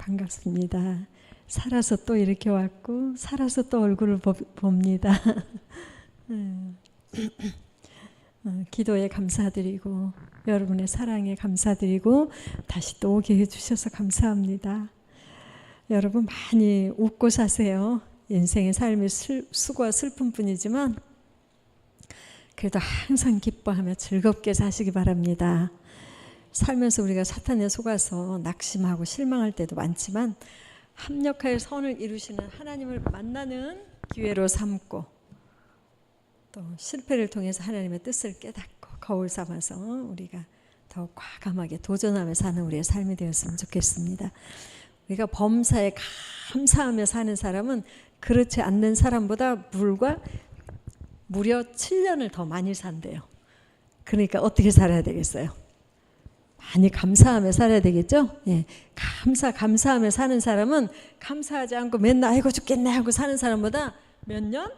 반갑습니다. 살아서 또 이렇게 왔고 살아서 또 얼굴을 봅니다. 기도에 감사드리고 여러분의 사랑에 감사드리고 다시 또 오게 해주셔서 감사합니다. 여러분 많이 웃고 사세요. 인생의 삶이 수고와 슬픔뿐이지만 그래도 항상 기뻐하며 즐겁게 사시기 바랍니다. 살면서 우리가 사탄에 속아서 낙심하고 실망할 때도 많지만 합력하여 선을 이루시는 하나님을 만나는 기회로 삼고 또 실패를 통해서 하나님의 뜻을 깨닫고 거울 삼아서 우리가 더욱 과감하게 도전하며 사는 우리의 삶이 되었으면 좋겠습니다. 우리가 범사에 감사하며 사는 사람은 그렇지 않는 사람보다 무려 7년을 더 많이 산대요. 그러니까 어떻게 살아야 되겠어요? 많이 감사하며 살아야 되겠죠? 예. 감사하며 사는 사람은 감사하지 않고 맨날 아이고 죽겠네 하고 사는 사람보다 몇 년?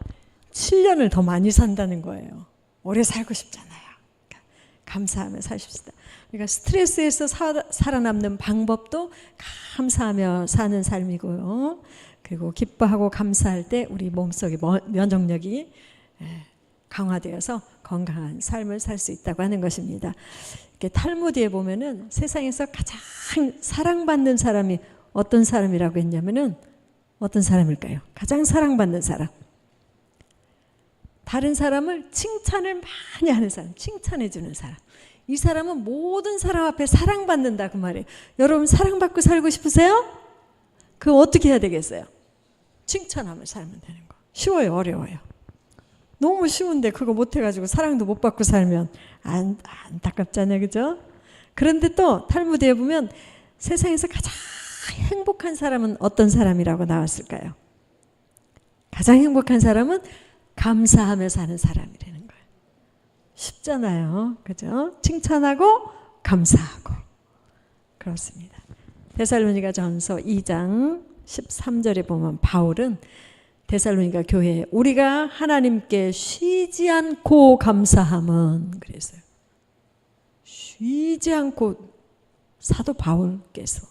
7년을 더 많이 산다는 거예요. 오래 살고 싶잖아요. 그러니까 감사하며 사십시다. 그러니까 스트레스에서 살아남는 방법도 감사하며 사는 삶이고요. 그리고 기뻐하고 감사할 때 우리 몸속의 면역력이 강화되어서 건강한 삶을 살 수 있다고 하는 것입니다. 탈무드에 보면은 세상에서 가장 사랑받는 사람이 어떤 사람이라고 했냐면은 어떤 사람일까요? 가장 사랑받는 사람. 다른 사람을 칭찬을 많이 하는 사람, 칭찬해 주는 사람. 이 사람은 모든 사람 앞에 사랑받는다 그 말이에요. 여러분 사랑받고 살고 싶으세요? 그거 어떻게 해야 되겠어요? 칭찬하며 살면 되는 거. 쉬워요, 어려워요? 너무 쉬운데 그거 못해가지고 사랑도 못 받고 살면 안타깝잖아요, 그죠? 그런데 또 탈무드에 보면 세상에서 가장 행복한 사람은 어떤 사람이라고 나왔을까요? 가장 행복한 사람은 감사하며 사는 사람이라는 거예요. 쉽잖아요, 그죠? 칭찬하고 감사하고. 그렇습니다. 데살로니가전서 2장 13절에 보면 바울은 데살로니가 교회에 우리가 하나님께 쉬지 않고 감사함은 그랬어요. 쉬지 않고 사도 바울께서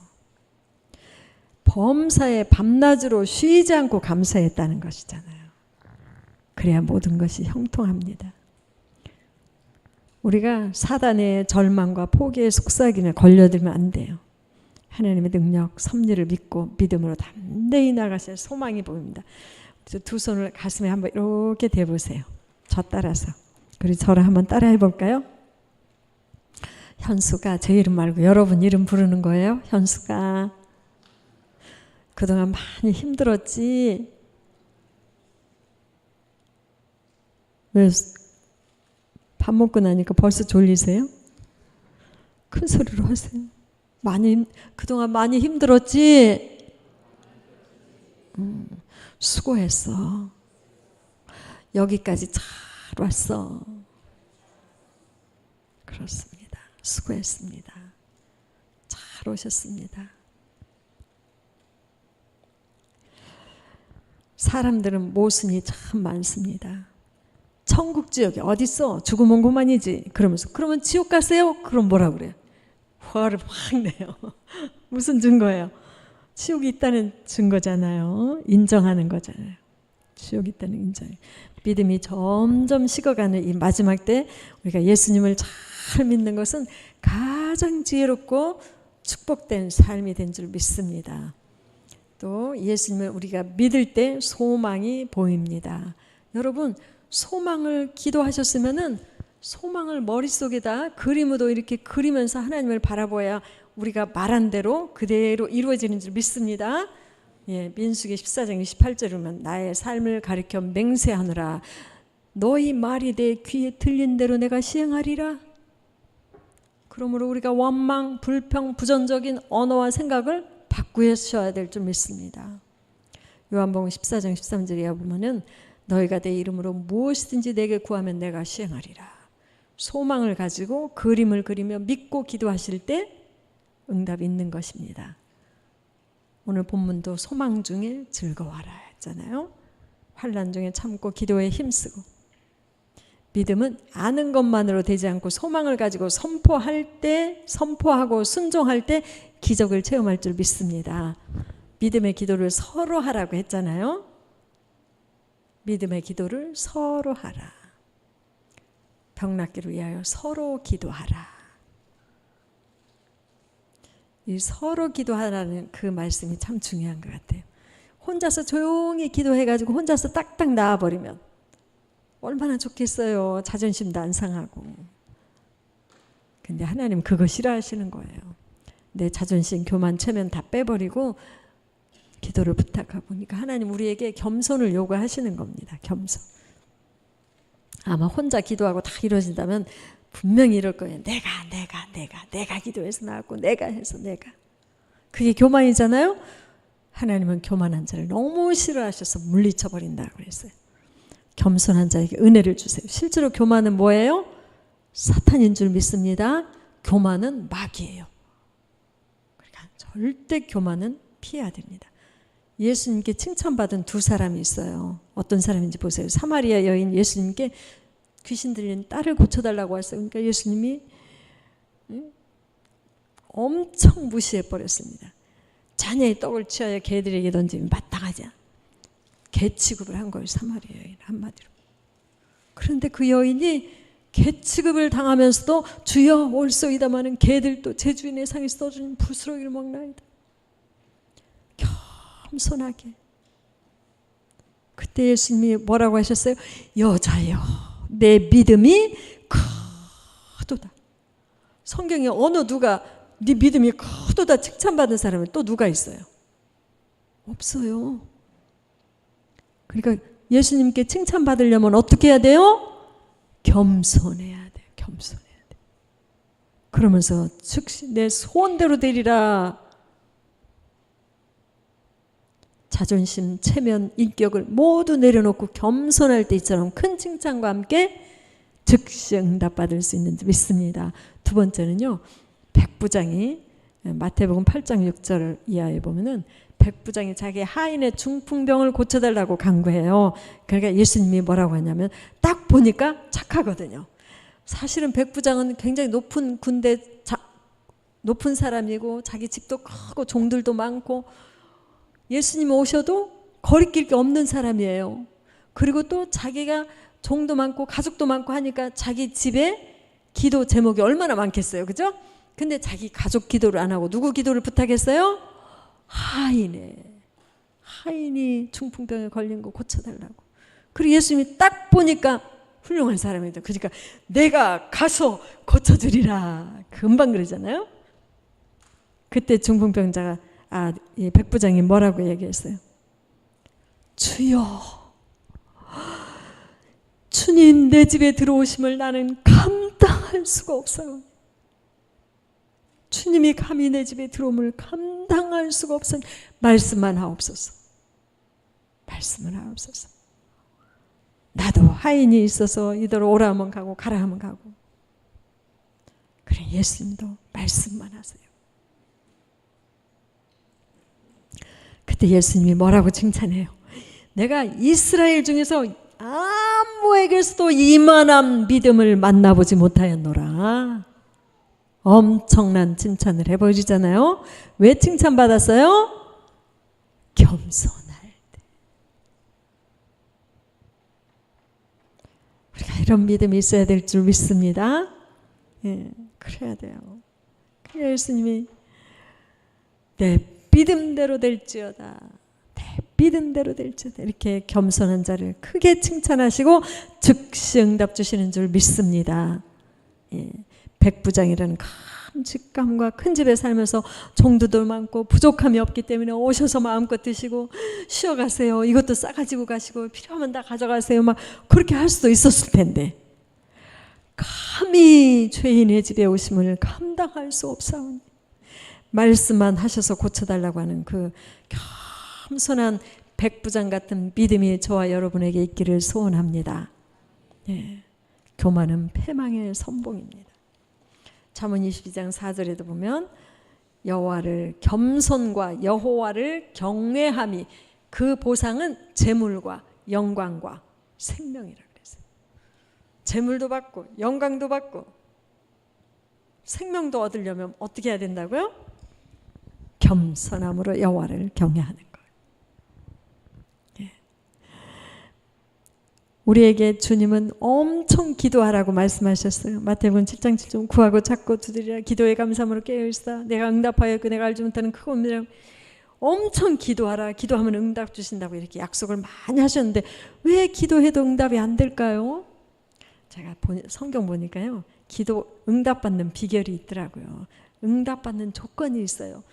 범사에 밤낮으로 쉬지 않고 감사했다는 것이잖아요. 그래야 모든 것이 형통합니다. 우리가 사단의 절망과 포기의 속삭임에 걸려들면 안 돼요. 하나님의 능력, 섭리를 믿고 믿음으로 담대히 나가실 소망이 보입니다. 두 손을 가슴에 한번 이렇게 대보세요. 저 따라서. 그리고 저를 한번 따라해 볼까요? 현수가 제 이름 말고 여러분 이름 부르는 거예요. 현수가 그동안 많이 힘들었지. 왜 밥 먹고 나니까 벌써 졸리세요? 큰 소리로 하세요. 그동안 많이 힘들었지? 수고했어. 여기까지 잘 왔어. 그렇습니다. 수고했습니다. 잘 오셨습니다. 사람들은 모순이 참 많습니다. 천국 지역이 어딨어? 죽음 온 곳만이지. 그러면 지옥 가세요? 그럼 뭐라 그래요? 화를 확 내요. 무슨 증거예요? 지옥이 있다는 증거잖아요. 인정하는 거잖아요. 지옥이 있다는 인정이에요. 믿음이 점점 식어가는 이 마지막 때 우리가 예수님을 잘 믿는 것은 가장 지혜롭고 축복된 삶이 된 줄 믿습니다. 또 예수님을 우리가 믿을 때 소망이 보입니다. 여러분 소망을 기도하셨으면은 소망을 머릿속에다 그림으로 이렇게 그리면서 하나님을 바라보아야 우리가 말한 대로 그대로 이루어지는 줄 믿습니다. 예, 민수기 14장 28절에 보면 나의 삶을 가리켜 맹세하느라 너희 말이 내 귀에 들린 대로 내가 시행하리라. 그러므로 우리가 원망, 불평, 부정적인 언어와 생각을 바꾸셔야 될 줄 믿습니다. 요한복음 14장 13절에 보면은 너희가 내 이름으로 무엇이든지 내게 구하면 내가 시행하리라. 소망을 가지고 그림을 그리며 믿고 기도하실 때 응답이 있는 것입니다. 오늘 본문도 소망 중에 즐거워하라 했잖아요. 환난 중에 참고 기도에 힘쓰고 믿음은 아는 것만으로 되지 않고 소망을 가지고 선포하고 순종할 때 기적을 체험할 줄 믿습니다. 믿음의 기도를 서로 하라고 했잖아요. 믿음의 기도를 서로 하라. 병 낫기를 위하여 서로 기도하라. 이 서로 기도하라는 그 말씀이 참 중요한 것 같아요. 혼자서 조용히 기도해가지고 혼자서 딱딱 나아버리면 얼마나 좋겠어요. 자존심도 안 상하고. 근데 하나님 그거 싫어하시는 거예요. 내 자존심, 교만, 체면 다 빼버리고 기도를 부탁하고. 그러니까 하나님 우리에게 겸손을 요구하시는 겁니다. 겸손. 아마 혼자 기도하고 다 이루어진다면 분명히 이럴 거예요. 내가 기도해서 나왔고 내가 해서 내가. 그게 교만이잖아요. 하나님은 교만한 자를 너무 싫어하셔서 물리쳐버린다고 그랬어요. 겸손한 자에게 은혜를 주세요. 실제로 교만은 뭐예요? 사탄인 줄 믿습니다. 교만은 마귀예요. 그러니까 절대 교만은 피해야 됩니다. 예수님께 칭찬받은 두 사람이 있어요. 어떤 사람인지 보세요. 사마리아 여인 예수님께 귀신 들린 딸을 고쳐달라고 했어요. 그러니까 예수님이 엄청 무시해버렸습니다. 자녀의 떡을 취하여 개들에게 던지면 마땅하지 않아. 개 취급을 한 거예요. 사마리아 여인 한마디로. 그런데 그 여인이 개 취급을 당하면서도 주여 올소이다마는 개들도 제 주인의 상에 써주는 부스러기를 먹나이다. 겸손하게. 그때 예수님이 뭐라고 하셨어요? 여자여 내 믿음이 크도다. 성경에 어느 누가 네 믿음이 크도다 칭찬받은 사람은 또 누가 있어요? 없어요. 그러니까 예수님께 칭찬받으려면 어떻게 해야 돼요? 겸손해야 돼요. 겸손해야 돼요. 그러면서 즉시 내 소원대로 되리라. 자존심, 체면, 인격을 모두 내려놓고 겸손할 때 이처럼 큰 칭찬과 함께 즉시 응답받을 수 있는 줄 믿습니다. 두 번째는요. 백부장이 마태복음 8장 6절 이하에 보면은 백부장이 자기 하인의 중풍병을 고쳐달라고 간구해요. 그러니까 예수님이 뭐라고 하냐면 딱 보니까 착하거든요. 사실은 백부장은 굉장히 높은 군대 높은 사람이고 자기 집도 크고 종들도 많고 예수님 오셔도 거리낄 게 없는 사람이에요. 그리고 또 자기가 종도 많고 가족도 많고 하니까 자기 집에 기도 제목이 얼마나 많겠어요. 그죠? 근데 자기 가족 기도를 안 하고 누구 기도를 부탁했어요? 하인이 중풍병에 걸린 거 고쳐달라고. 그리고 예수님이 딱 보니까 훌륭한 사람이다. 그러니까 내가 가서 고쳐주리라. 금방 그러잖아요. 그때 중풍병자가 이 백부장이 뭐라고 얘기했어요? 주여, 주님 내 집에 들어오심을 나는 감당할 수가 없어요. 주님이 감히 내 집에 들어옴을 감당할 수가 없어요. 말씀만 하옵소서. 말씀을 하옵소서. 나도 하인이 있어서 이대로 오라 하면 가고 가라 하면 가고. 그래 예수님도 말씀만 하세요. 그때 예수님이 뭐라고 칭찬해요? 내가 이스라엘 중에서 아무에게서도 이만한 믿음을 만나보지 못하였노라. 엄청난 칭찬을 해버리잖아요. 왜 칭찬받았어요? 겸손할 때. 우리가 이런 믿음이 있어야 될 줄 믿습니다. 예, 그래야 돼요. 그래야 예수님이 내 믿음대로 될지어다. 내 믿음대로 될지어다. 이렇게 겸손한 자를 크게 칭찬하시고 즉시 응답 주시는 줄 믿습니다. 예. 백부장이라는 큰 직감과 큰 집에 살면서 종도도 많고 부족함이 없기 때문에 오셔서 마음껏 드시고 쉬어가세요. 이것도 싸가지고 가시고 필요하면 다 가져가세요. 막 그렇게 할 수도 있었을 텐데 감히 죄인의 집에 오심을 감당할 수 없사오니 말씀만 하셔서 고쳐달라고 하는 그 겸손한 백부장 같은 믿음이 저와 여러분에게 있기를 소원합니다. 예. 교만은 패망의 선봉입니다. 잠언 22장 4절에도 보면 여호와를 겸손과 여호와를 경외함이 그 보상은 재물과 영광과 생명이라 그랬어요. 재물도 받고 영광도 받고 생명도 얻으려면 어떻게 해야 된다고요? 겸손함으로 여호와를 경외하는 거예요. 예. 우리에게 주님은 엄청 기도하라고 말씀하셨어요. 마태복음 7장 7절 구하고 찾고 두드리라 기도에 감사함으로 깨어있으라 내가 응답하여 그 내가 알지 못하는 크고 은밀한 엄청 기도하라. 기도하면 응답 주신다고 이렇게 약속을 많이 하셨는데 왜 기도해도 응답이 안 될까요? 제가 성경 보니까요. 기도 응답받는 비결이 있더라고요. 응답받는 조건이 있어요.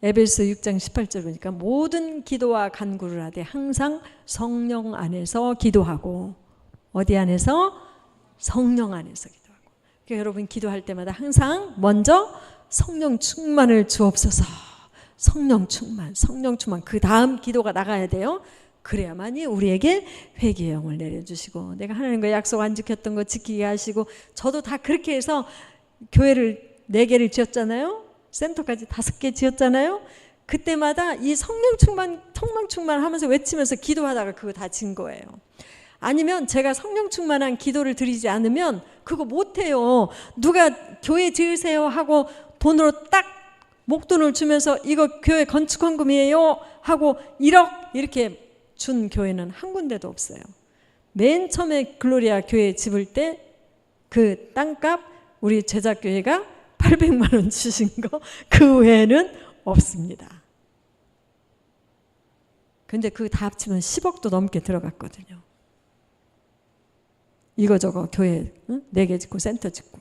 에베소 6장 18절 보니까 모든 기도와 간구를 하되 항상 성령 안에서 기도하고 어디 안에서? 성령 안에서 기도하고. 그러니까 여러분 기도할 때마다 항상 먼저 성령 충만을 주옵소서. 성령 충만 그 다음 기도가 나가야 돼요. 그래야만이 우리에게 회개의 영을 내려주시고 내가 하나님과 약속 안 지켰던 거 지키게 하시고 저도 다 그렇게 해서 교회를 4개를 지었잖아요. 센터까지 5개 지었잖아요. 그때마다 이 성령 충만 하면서 외치면서 기도하다가 그거 다 진 거예요. 아니면 제가 성령 충만한 기도를 드리지 않으면 그거 못해요. 누가 교회 지으세요 하고 돈으로 딱 목돈을 주면서 이거 교회 건축 헌금이에요 하고 1억 이렇게 준 교회는 한 군데도 없어요. 맨 처음에 글로리아 교회 집을 때 그 땅값 우리 제작교회가 800만 원 주신 거 그 외에는 없습니다. 근데 그거 다 합치면 10억도 넘게 들어갔거든요. 이거저거 교회 4개 짓고 센터 짓고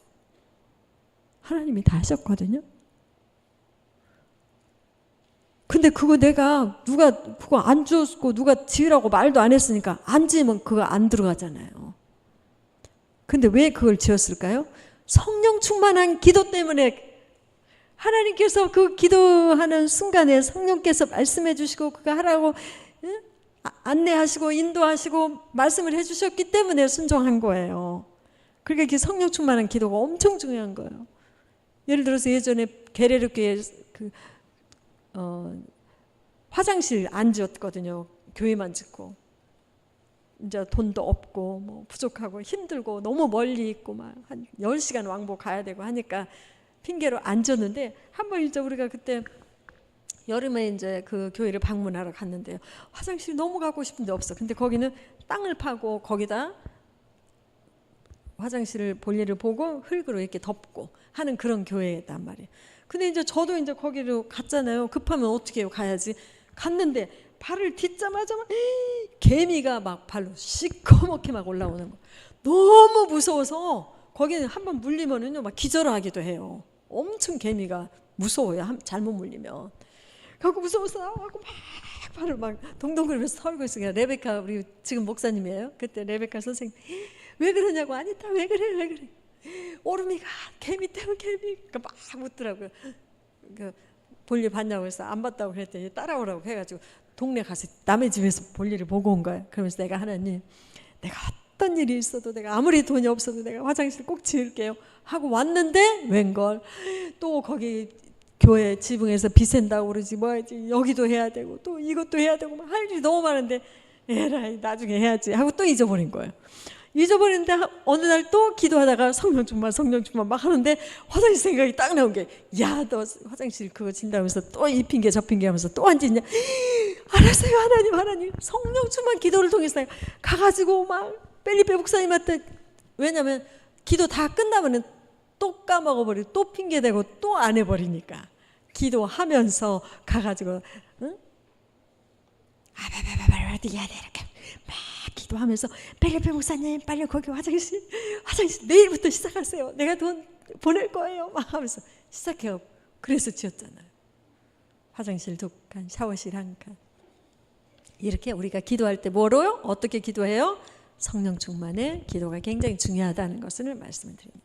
하나님이 다 하셨거든요. 근데 그거 내가 누가 그거 안 줬고 누가 지으라고 말도 안 했으니까 안 지으면 그거 안 들어가잖아요. 근데 왜 그걸 지었을까요? 성령 충만한 기도 때문에 하나님께서 그 기도하는 순간에 성령께서 말씀해 주시고 그거 하라고 안내하시고 인도하시고 말씀을 해주셨기 때문에 순종한 거예요. 그러니까 그 성령 충만한 기도가 엄청 중요한 거예요. 예를 들어서 예전에 게레르 교회 화장실 안 지었거든요. 교회만 짓고 이제 돈도 없고 뭐 부족하고 힘들고 너무 멀리 있고 막 한 10시간 왕복 가야 되고 하니까 핑계로 안 졌는데 한번 이제 우리가 그때 여름에 이제 그 교회를 방문하러 갔는데요. 화장실 너무 가고 싶은데 없어. 근데 거기는 땅을 파고 거기다 화장실을 볼일을 보고 흙으로 이렇게 덮고 하는 그런 교회였단 말이에요. 근데 이제 저도 이제 거기로 갔잖아요. 급하면 어떻게 해요? 가야지. 갔는데 발을 딛자마자 개미가 막 발로 시커멓게 막 올라오는 거. 너무 무서워서 거기는 한번 물리면은요 막 기절하기도 해요. 엄청 개미가 무서워요. 잘못 물리면. 그래서 무서워서 하고 막 발을 막 동동그리면서 털고 있어요. 레베카 우리 지금 목사님이에요. 그때 레베카 선생님 왜 그러냐고 아니다 왜 그래 오르미가 개미 때문에 개미가 막 묻더라고요. 그 볼일 봤냐고 해서 안 봤다고 그랬더니 따라오라고 해가지고 동네 가서 남의 집에서 볼일을 보고 온 거예요. 그러면서 내가 하나님 내가 어떤 일이 있어도 내가 아무리 돈이 없어도 내가 화장실 꼭 지을게요 하고 왔는데 웬걸 또 거기 교회 지붕에서 비샌다고 그러지 뭐하지 여기도 해야 되고 또 이것도 해야 되고 막 할 일이 너무 많은데 에라이 나중에 해야지 하고 또 잊어버린 거예요. 잊어버리는데 어느 날 또 기도하다가 성령 충만 막 하는데 화장실 생각이 딱 나온 게 야 너 화장실 그거 진다면서 또 이 핑계 저 핑계 하면서 또 안 짓냐. 알았어요 하나님 성령 충만 기도를 통해서 가가지고 막 펠리페 목사님한테 왜냐면 기도 다 끝나면은 또 까먹어버리고 또 핑계대고 또 안 해버리니까 기도하면서 가가지고 응? 이렇게 막 기도하면서 펠리페 목사님 빨리 거기 화장실 내일부터 시작하세요. 내가 돈 보낼 거예요. 막 하면서 시작해요. 그래서 지었잖아요. 화장실 2칸, 샤워실 1칸. 이렇게 우리가 기도할 때 뭐로요? 어떻게 기도해요? 성령 충만의 기도가 굉장히 중요하다는 것을 말씀을 드립니다.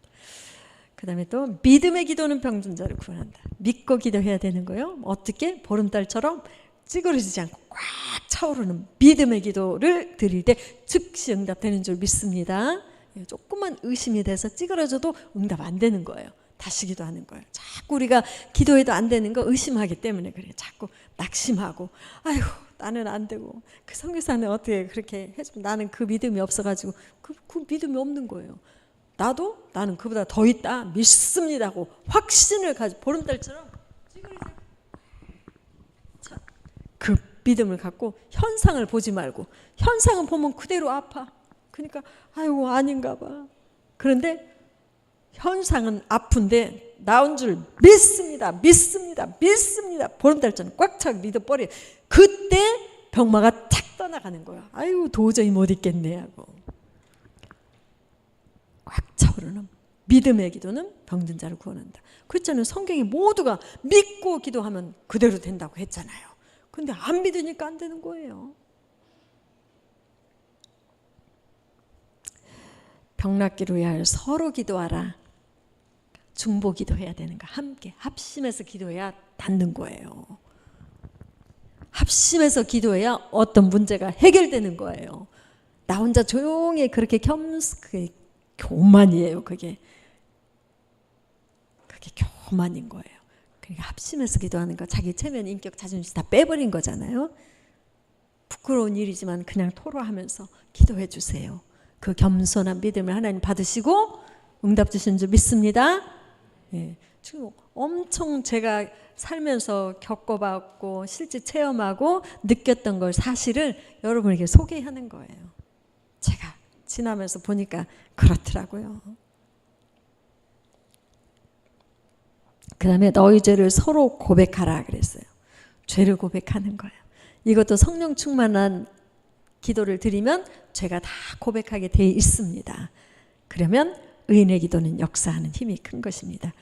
그 다음에 또 믿음의 기도는 병든 자를 구원한다. 믿고 기도해야 되는 거예요. 어떻게? 보름달처럼 찌그러지지 않고 꽉 차오르는 믿음의 기도를 드릴 때 즉시 응답되는 줄 믿습니다. 조금만 의심이 돼서 찌그러져도 응답 안 되는 거예요. 다시 기도하는 거예요. 자꾸 우리가 기도해도 안 되는 거 의심하기 때문에 그래요. 자꾸 낙심하고 아이고 나는 안 되고 그 선교사는 어떻게 그렇게 해주면 나는 그 믿음이 없어가지고 그 믿음이 없는 거예요. 나는 그보다 더 있다 믿습니다고 확신을 가지고 보름달처럼 그 믿음을 갖고 현상을 보지 말고 현상은 보면 그대로 아파. 그러니까 아이고 아닌가 봐. 그런데 현상은 아픈데 나온 줄 믿습니다. 보름달처럼 꽉 차고 믿어버려. 그때 병마가 탁 떠나가는 거야. 아이고 도저히 못 있겠네 하고. 꽉 차오르는 믿음의 기도는 병든 자를 구원한다. 그랬잖아요. 성경에 모두가 믿고 기도하면 그대로 된다고 했잖아요. 근데 안 믿으니까 안 되는 거예요. 병낫기로 해야 할 서로 기도하라. 중보 기도해야 되는 거 함께 합심해서 기도해야 닿는 거예요. 합심해서 기도해야 어떤 문제가 해결되는 거예요. 나 혼자 조용히 그렇게 그게 교만이에요. 그게 교만인 거예요. 그러니까 합심해서 기도하는 거 자기 체면, 인격, 자존심 다 빼버린 거잖아요. 부끄러운 일이지만 그냥 토로하면서 기도해 주세요. 그 겸손한 믿음을 하나님 받으시고 응답 주신 줄 믿습니다. 예. 지금 엄청 제가 살면서 겪어봤고 실제 체험하고 느꼈던 걸 사실을 여러분에게 소개하는 거예요. 제가 지나면서 보니까 그렇더라고요. 그 다음에 너희 죄를 서로 고백하라 그랬어요. 죄를 고백하는 거예요. 이것도 성령 충만한 기도를 드리면 죄가 다 고백하게 되어 있습니다. 그러면 의인의 기도는 역사하는 힘이 큰 것입니다.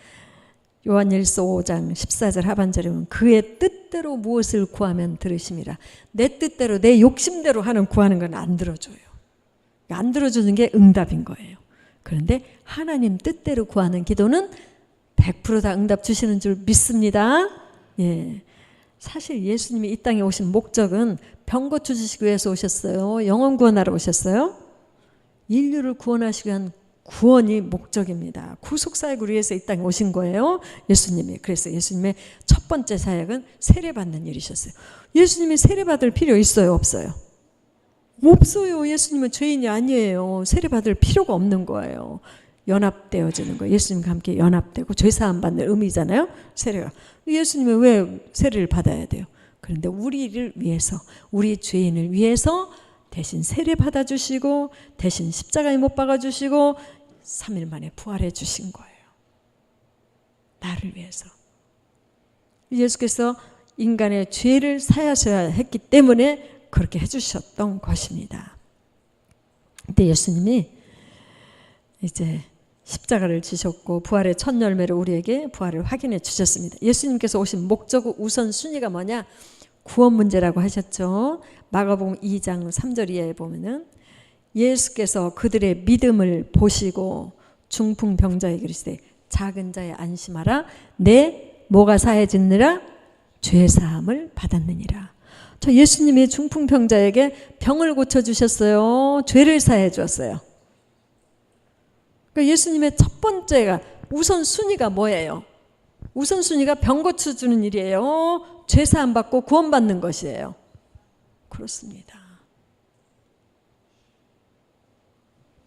요한일서 5장 14절 하반절에 보면 그의 뜻대로 무엇을 구하면 들으심이라. 내 뜻대로 내 욕심대로 구하는 건 안 들어줘요. 안 들어주는 게 응답인 거예요. 그런데 하나님 뜻대로 구하는 기도는 100% 다 응답 주시는 줄 믿습니다. 예. 사실 예수님이 이 땅에 오신 목적은 병 고쳐주시기 위해서 오셨어요. 영혼 구원하러 오셨어요. 인류를 구원하시기 위한 구원이 목적입니다. 구속사역을 위해서 이 땅에 오신 거예요. 예수님이. 그래서 예수님의 첫 번째 사역은 세례받는 일이셨어요. 예수님이 세례받을 필요 있어요? 없어요? 없어요. 예수님은 죄인이 아니에요. 세례받을 필요가 없는 거예요. 연합되어지는 거예요. 예수님과 함께 연합되고 죄사함 받는 의미잖아요. 세례가. 예수님은 왜 세례를 받아야 돼요? 그런데 우리를 위해서, 우리 죄인을 위해서 대신 세례 받아주시고 대신 십자가에 못 박아주시고 3일 만에 부활해 주신 거예요. 나를 위해서. 예수께서 인간의 죄를 사하셔야 했기 때문에 그렇게 해주셨던 것입니다. 근데 예수님이 이제 십자가를 지셨고 부활의 첫 열매로 우리에게 부활을 확인해 주셨습니다. 예수님께서 오신 목적 우선순위가 뭐냐? 구원 문제라고 하셨죠. 마가복음 2장 3절 이하에 보면은 예수께서 그들의 믿음을 보시고 중풍병자에게 이르시되 작은 자의 안심하라. 내 뭐가 사해졌느라? 죄사함을 받았느니라. 저 예수님이 중풍병자에게 병을 고쳐주셨어요. 죄를 사해 주었어요. 그러니까 예수님의 첫 번째가 우선순위가 뭐예요? 우선순위가 병 고쳐주는 일이에요. 죄사함 받고 구원받는 것이에요. 그렇습니다.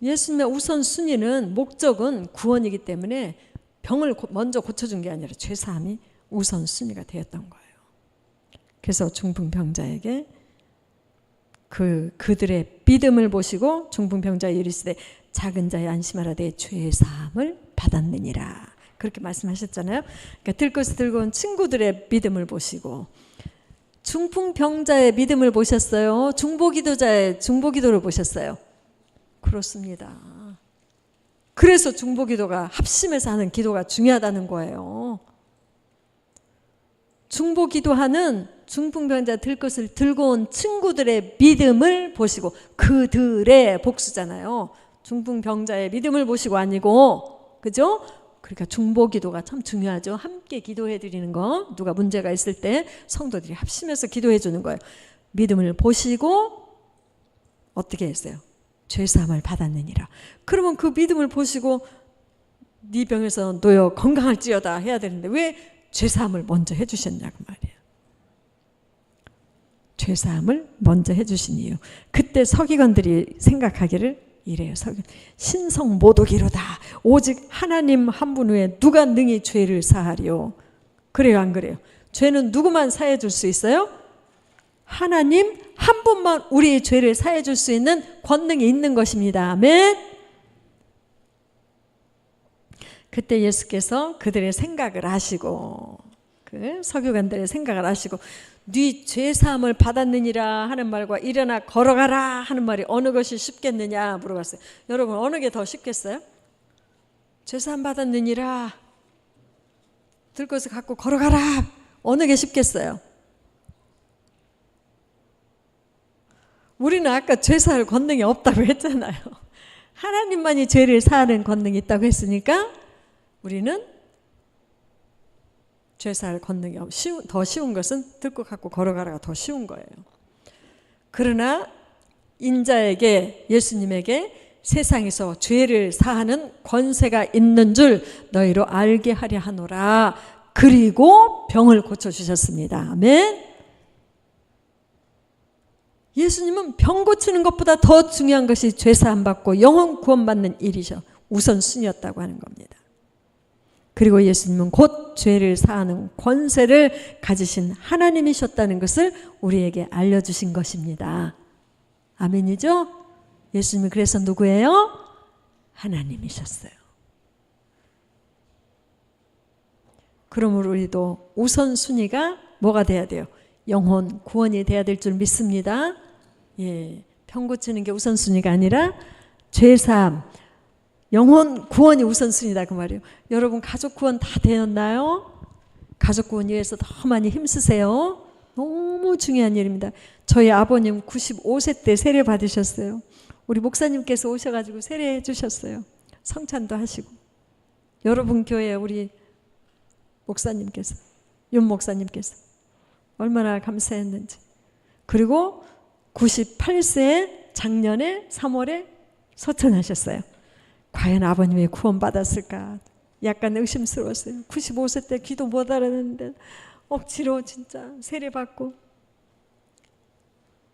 예수님의 우선순위는 목적은 구원이기 때문에 병을 먼저 고쳐준 게 아니라 죄사함이 우선순위가 되었던 거예요. 그래서 중풍병자에게 그들의 믿음을 보시고 중풍병자에 이르시되 작은 자의 안심하라. 내 죄사함을 받았느니라. 그렇게 말씀하셨잖아요. 그러니까 들 것을 들고 온 친구들의 믿음을 보시고 중풍병자의 믿음을 보셨어요. 중보기도자의 중보기도를 보셨어요. 그렇습니다. 그래서 중보기도가 합심해서 하는 기도가 중요하다는 거예요. 중보기도하는 중풍병자 들 것을 들고 온 친구들의 믿음을 보시고 그들의 복수잖아요. 중풍병자의 믿음을 보시고 아니고, 그죠? 그러니까 중보기도가 참 중요하죠. 함께 기도해 드리는 거. 누가 문제가 있을 때 성도들이 합심해서 기도해 주는 거예요. 믿음을 보시고 어떻게 했어요? 죄사함을 받았느니라. 그러면 그 믿음을 보시고 네 병에서 놓여 건강할지어다 해야 되는데 왜 죄사함을 먼저 해주셨냐고 말이에요. 죄사함을 먼저 해주신 이유. 그때 서기관들이 생각하기를 이래요. 신성 모독이로다. 오직 하나님 한 분 외에 누가 능히 죄를 사하리요. 그래요, 안 그래요? 죄는 누구만 사해 줄 수 있어요? 하나님 한 분만 우리의 죄를 사해 줄 수 있는 권능이 있는 것입니다. 아멘. 그때 예수께서 그들의 생각을 아시고, 그 서기관들의 생각을 아시고, 네 죄사함을 받았느니라 하는 말과 일어나 걸어가라 하는 말이 어느 것이 쉽겠느냐 물어봤어요. 여러분, 어느 게 더 쉽겠어요? 죄사함 받았느니라 들것을 갖고 걸어가라, 어느 게 쉽겠어요? 우리는 아까 죄사할 권능이 없다고 했잖아요. 하나님만이 죄를 사하는 권능이 있다고 했으니까 우리는 죄사할 권능이 더 쉬운 것은 들고 갖고 걸어가라가 더 쉬운 거예요. 그러나 인자에게, 예수님에게 세상에서 죄를 사하는 권세가 있는 줄 너희로 알게 하려 하노라. 그리고 병을 고쳐주셨습니다. 아멘. 예수님은 병 고치는 것보다 더 중요한 것이 죄사함 받고 영혼 구원받는 일이죠. 우선순위였다고 하는 겁니다. 그리고 예수님은 곧 죄를 사하는 권세를 가지신 하나님이셨다는 것을 우리에게 알려주신 것입니다. 아멘이죠? 예수님은 그래서 누구예요? 하나님이셨어요. 그러므로 우리도 우선순위가 뭐가 돼야 돼요? 영혼 구원이 돼야 될 줄 믿습니다. 예, 병 고치는 게 우선순위가 아니라 죄사함, 영혼 구원이 우선순위다 그 말이에요. 여러분, 가족 구원 다 되었나요? 가족 구원 위해서 더 많이 힘쓰세요. 너무 중요한 일입니다. 저희 아버님 95세 때 세례 받으셨어요. 우리 목사님께서 오셔가지고 세례해 주셨어요. 성찬도 하시고. 여러분 교회 우리 목사님께서, 윤 목사님께서 얼마나 감사했는지. 그리고 98세에 작년에 3월에 소천하셨어요. 과연 아버님이 구원받았을까 약간 의심스러웠어요. 95세 때 기도 못 알았는데 억지로 진짜 세례받고,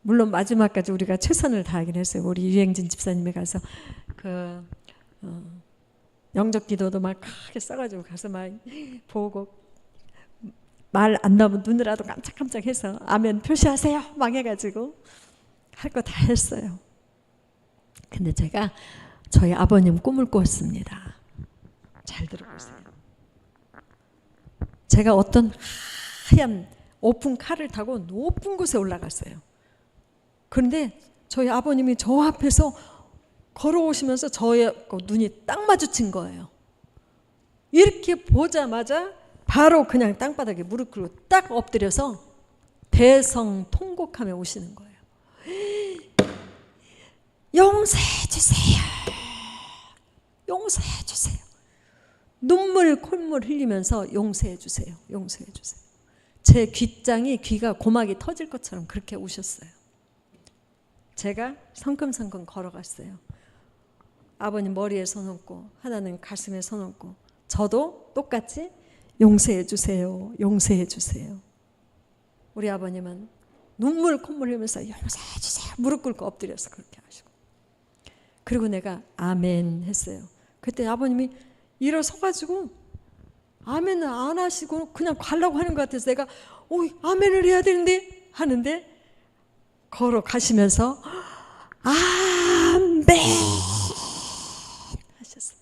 물론 마지막까지 우리가 최선을 다하긴 했어요. 우리 유행진 집사님에 가서 영접 기도도 막 크게 써가지고 가서 막 보고, 말 안 나오면 눈이라도 깜짝깜짝 해서 아멘 표시하세요 막 해가지고 할 거 다 했어요. 근데 제가 저희 아버님 꿈을 꿨습니다. 잘 들어보세요. 제가 어떤 하얀 오픈카를 타고 높은 곳에 올라갔어요. 그런데 저희 아버님이 저 앞에서 걸어오시면서 저의 눈이 딱 마주친 거예요. 이렇게 보자마자 바로 그냥 땅바닥에 무릎 꿇고 딱 엎드려서 대성통곡하며 오시는 거예요. 용서해 주세요. 용서해 주세요. 눈물 콧물 흘리면서 용서해 주세요. 용서해 주세요. 제 귓장이, 귀가 고막이 터질 것처럼 그렇게 우셨어요. 제가 성큼성큼 걸어갔어요. 아버님 머리에 손 얹고, 하나는 가슴에 손 얹고, 저도 똑같이 용서해 주세요. 용서해 주세요. 우리 아버님은 눈물 콧물 흘리면서 용서해 주세요. 무릎 꿇고 엎드려서 그렇게 하시고. 그리고 내가 아멘 했어요. 그때 아버님이 일어서가지고 아멘을 안 하시고 그냥 가려고 하는 것 같아서 내가 아멘을 해야 되는데 하는데 걸어가시면서 아멘 하셨어요.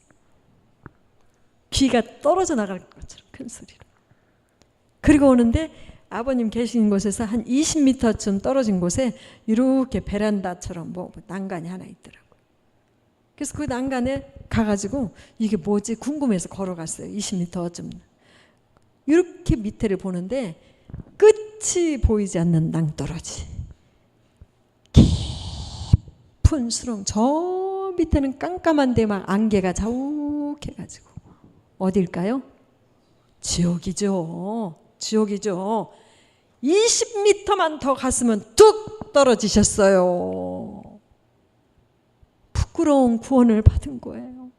귀가 떨어져 나갈 것처럼 큰 소리로. 그리고 오는데 아버님 계신 곳에서 한 20m쯤 떨어진 곳에 이렇게 베란다처럼 뭐 난간이 하나 있더라고요. 그래서 그 난간에 가가지고 이게 뭐지 궁금해서 걸어갔어요. 20m쯤. 이렇게 밑에를 보는데 끝이 보이지 않는 낭떠러지. 깊은 수렁. 저 밑에는 깜깜한데 막 안개가 자욱해가지고. 어딜까요? 지옥이죠. 지옥이죠. 20m만 더 갔으면 뚝 떨어지셨어요. 부끄러운 구원을 받은 거예요.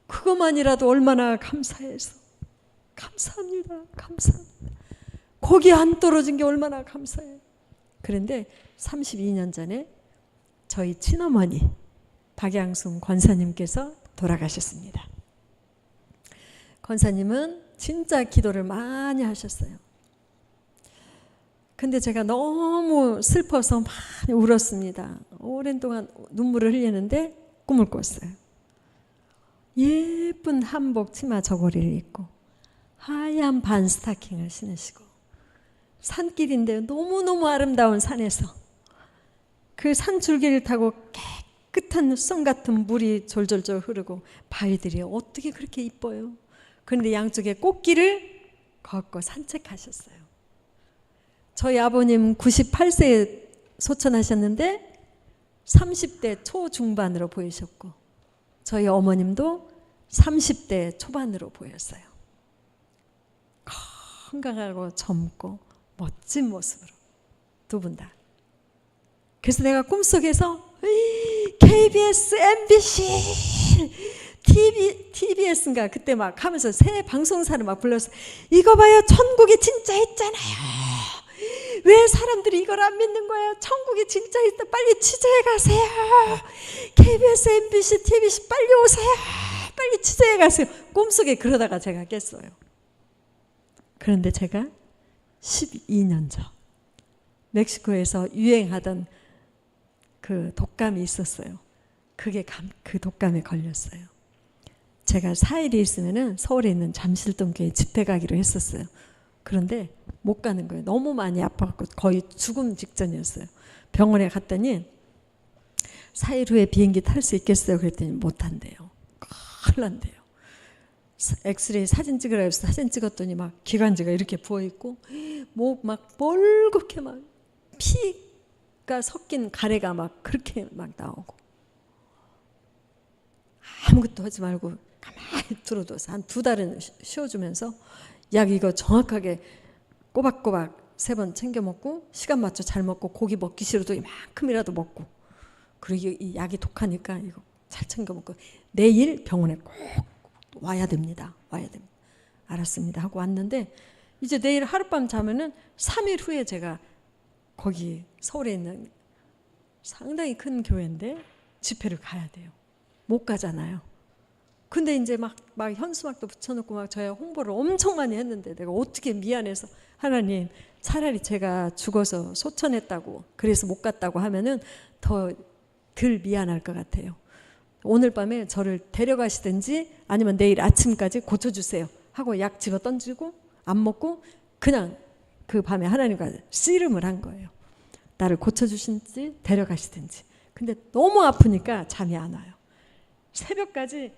그것만이라도 얼마나 감사해서. 감사합니다. 감사합니다. 거기 안 떨어진 게 얼마나 감사해요. 그런데 32년 전에 저희 친어머니 박양순 권사님께서 돌아가셨습니다. 권사님은 진짜 기도를 많이 하셨어요. 근데 제가 너무 슬퍼서 많이 울었습니다. 오랜 동안 눈물을 흘리는데 꿈을 꿨어요. 예쁜 한복 치마 저고리를 입고 하얀 반 스타킹을 신으시고 산길인데 너무너무 아름다운 산에서 그 산 줄기를 타고 깨끗한 성 같은 물이 졸졸졸 흐르고 바위들이 어떻게 그렇게 이뻐요. 그런데 양쪽에 꽃길을 걷고 산책하셨어요. 저희 아버님 98세에 소천하셨는데 30대 초중반으로 보이셨고 저희 어머님도 30대 초반으로 보였어요. 건강하고 젊고 멋진 모습으로 두 분 다. 그래서 내가 꿈속에서 KBS, MBC, TBS인가 그때 막 하면서 새 방송사를 막 불러서 이거 봐요 천국이 진짜 있잖아요. 왜 사람들이 이걸 안 믿는 거예요? 천국이 진짜 있다. 빨리 취재해 가세요. KBS, MBC, TBC 빨리 오세요. 빨리 취재해 가세요. 꿈속에 그러다가 제가 깼어요. 그런데 제가 12년 전 멕시코에서 유행하던 그 독감이 있었어요. 그 독감에 걸렸어요. 제가 4일이 있으면은 서울에 있는 잠실동교회 집회 가기로 했었어요. 그런데 못 가는 거예요. 너무 많이 아파갖고 거의 죽음 직전이었어요. 병원에 갔더니 4일 후에 비행기 탈 수 있겠어요? 그랬더니 못 한대요. 큰일 난대요. 엑스레이 사진 찍으라 해서 사진 찍었더니 막 기관지가 이렇게 부어있고 목 막 뻘겋게 막 피가 섞인 가래가 막 그렇게 막 나오고 아무것도 하지 말고 가만히 들어둬서 한 2달은 쉬어주면서 약 이거 정확하게 꼬박꼬박 3번 챙겨 먹고 시간 맞춰 잘 먹고 고기 먹기 싫어도 이만큼이라도 먹고 그리고 이 약이 독하니까 이거 잘 챙겨 먹고 내일 병원에 꼭 와야 됩니다. 와야 됩니다. 알았습니다 하고 왔는데 이제 내일 하룻밤 자면은 3일 후에 제가 거기 서울에 있는 상당히 큰 교회인데 집회를 가야 돼요. 못 가잖아요. 근데 이제 막 현수막도 붙여놓고 막 저희 홍보를 엄청 많이 했는데 내가 어떻게 미안해서 하나님 차라리 제가 죽어서 소천했다고 그래서 못 갔다고 하면은 더 덜 미안할 것 같아요. 오늘 밤에 저를 데려가시든지 아니면 내일 아침까지 고쳐주세요 하고 약 집어 던지고 안 먹고 그냥 그 밤에 하나님과 씨름을 한 거예요. 나를 고쳐주신지 데려가시든지. 근데 너무 아프니까 잠이 안 와요. 새벽까지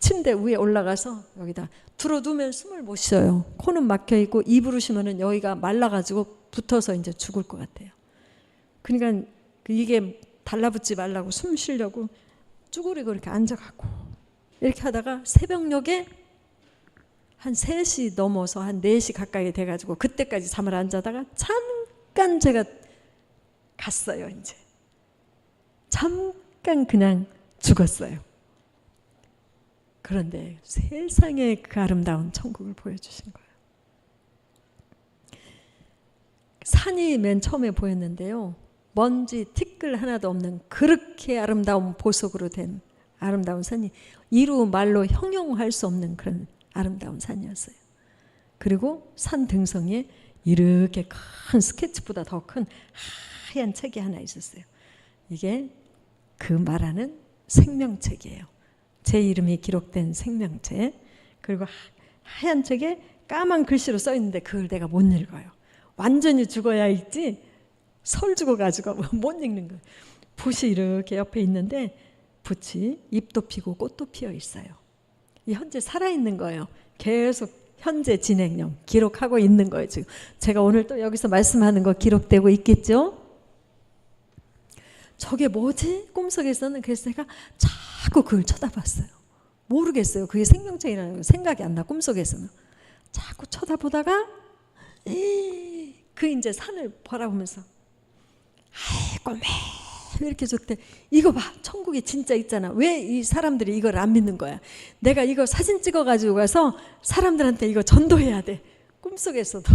침대 위에 올라가서 여기다 들어두면 숨을 못 쉬어요. 코는 막혀있고 입으로 쉬면은 여기가 말라가지고 붙어서 이제 죽을 것 같아요. 그러니까 이게 달라붙지 말라고 숨 쉬려고 쭈그리고 이렇게 앉아가고 이렇게 하다가 새벽녘에 한 3시 넘어서 한 4시 가까이 돼가지고 그때까지 잠을 안 자다가 잠깐 제가 갔어요. 이제 잠깐 그냥 죽었어요. 그런데 세상에 그 아름다운 천국을 보여주신 거예요. 산이 맨 처음에 보였는데요. 먼지 티끌 하나도 없는 그렇게 아름다운 보석으로 된 아름다운 산이 이루 말로 형용할 수 없는 그런 아름다운 산이었어요. 그리고 산 등성이에 이렇게 큰 스케치보다 더 큰 하얀 책이 하나 있었어요. 이게 그 말하는 생명책이에요. 제 이름이 기록된 생명책. 그리고 하얀 책에 까만 글씨로 써 있는데 그걸 내가 못 읽어요. 완전히 죽어야 읽지 설 죽어가지고 못 읽는 거예요. 붓이 이렇게 옆에 있는데 붓이 잎도 피고 꽃도 피어 있어요. 이 현재 살아있는 거예요. 계속 현재 진행형 기록하고 있는 거예요. 지금 제가 오늘 또 여기서 말씀하는 거 기록되고 있겠죠? 저게 뭐지? 꿈속에서는 그래서 제가 자꾸 그걸 쳐다봤어요. 모르겠어요. 그게 생명책이라는 거 생각이 안 나. 꿈속에서는 자꾸 쳐다보다가 그 이제 산을 바라보면서 아이고 왜 이렇게 좋대. 이거 봐 천국이 진짜 있잖아. 왜 이 사람들이 이걸 안 믿는 거야. 내가 이거 사진 찍어 가지고 가서 사람들한테 이거 전도해야 돼. 꿈속에서도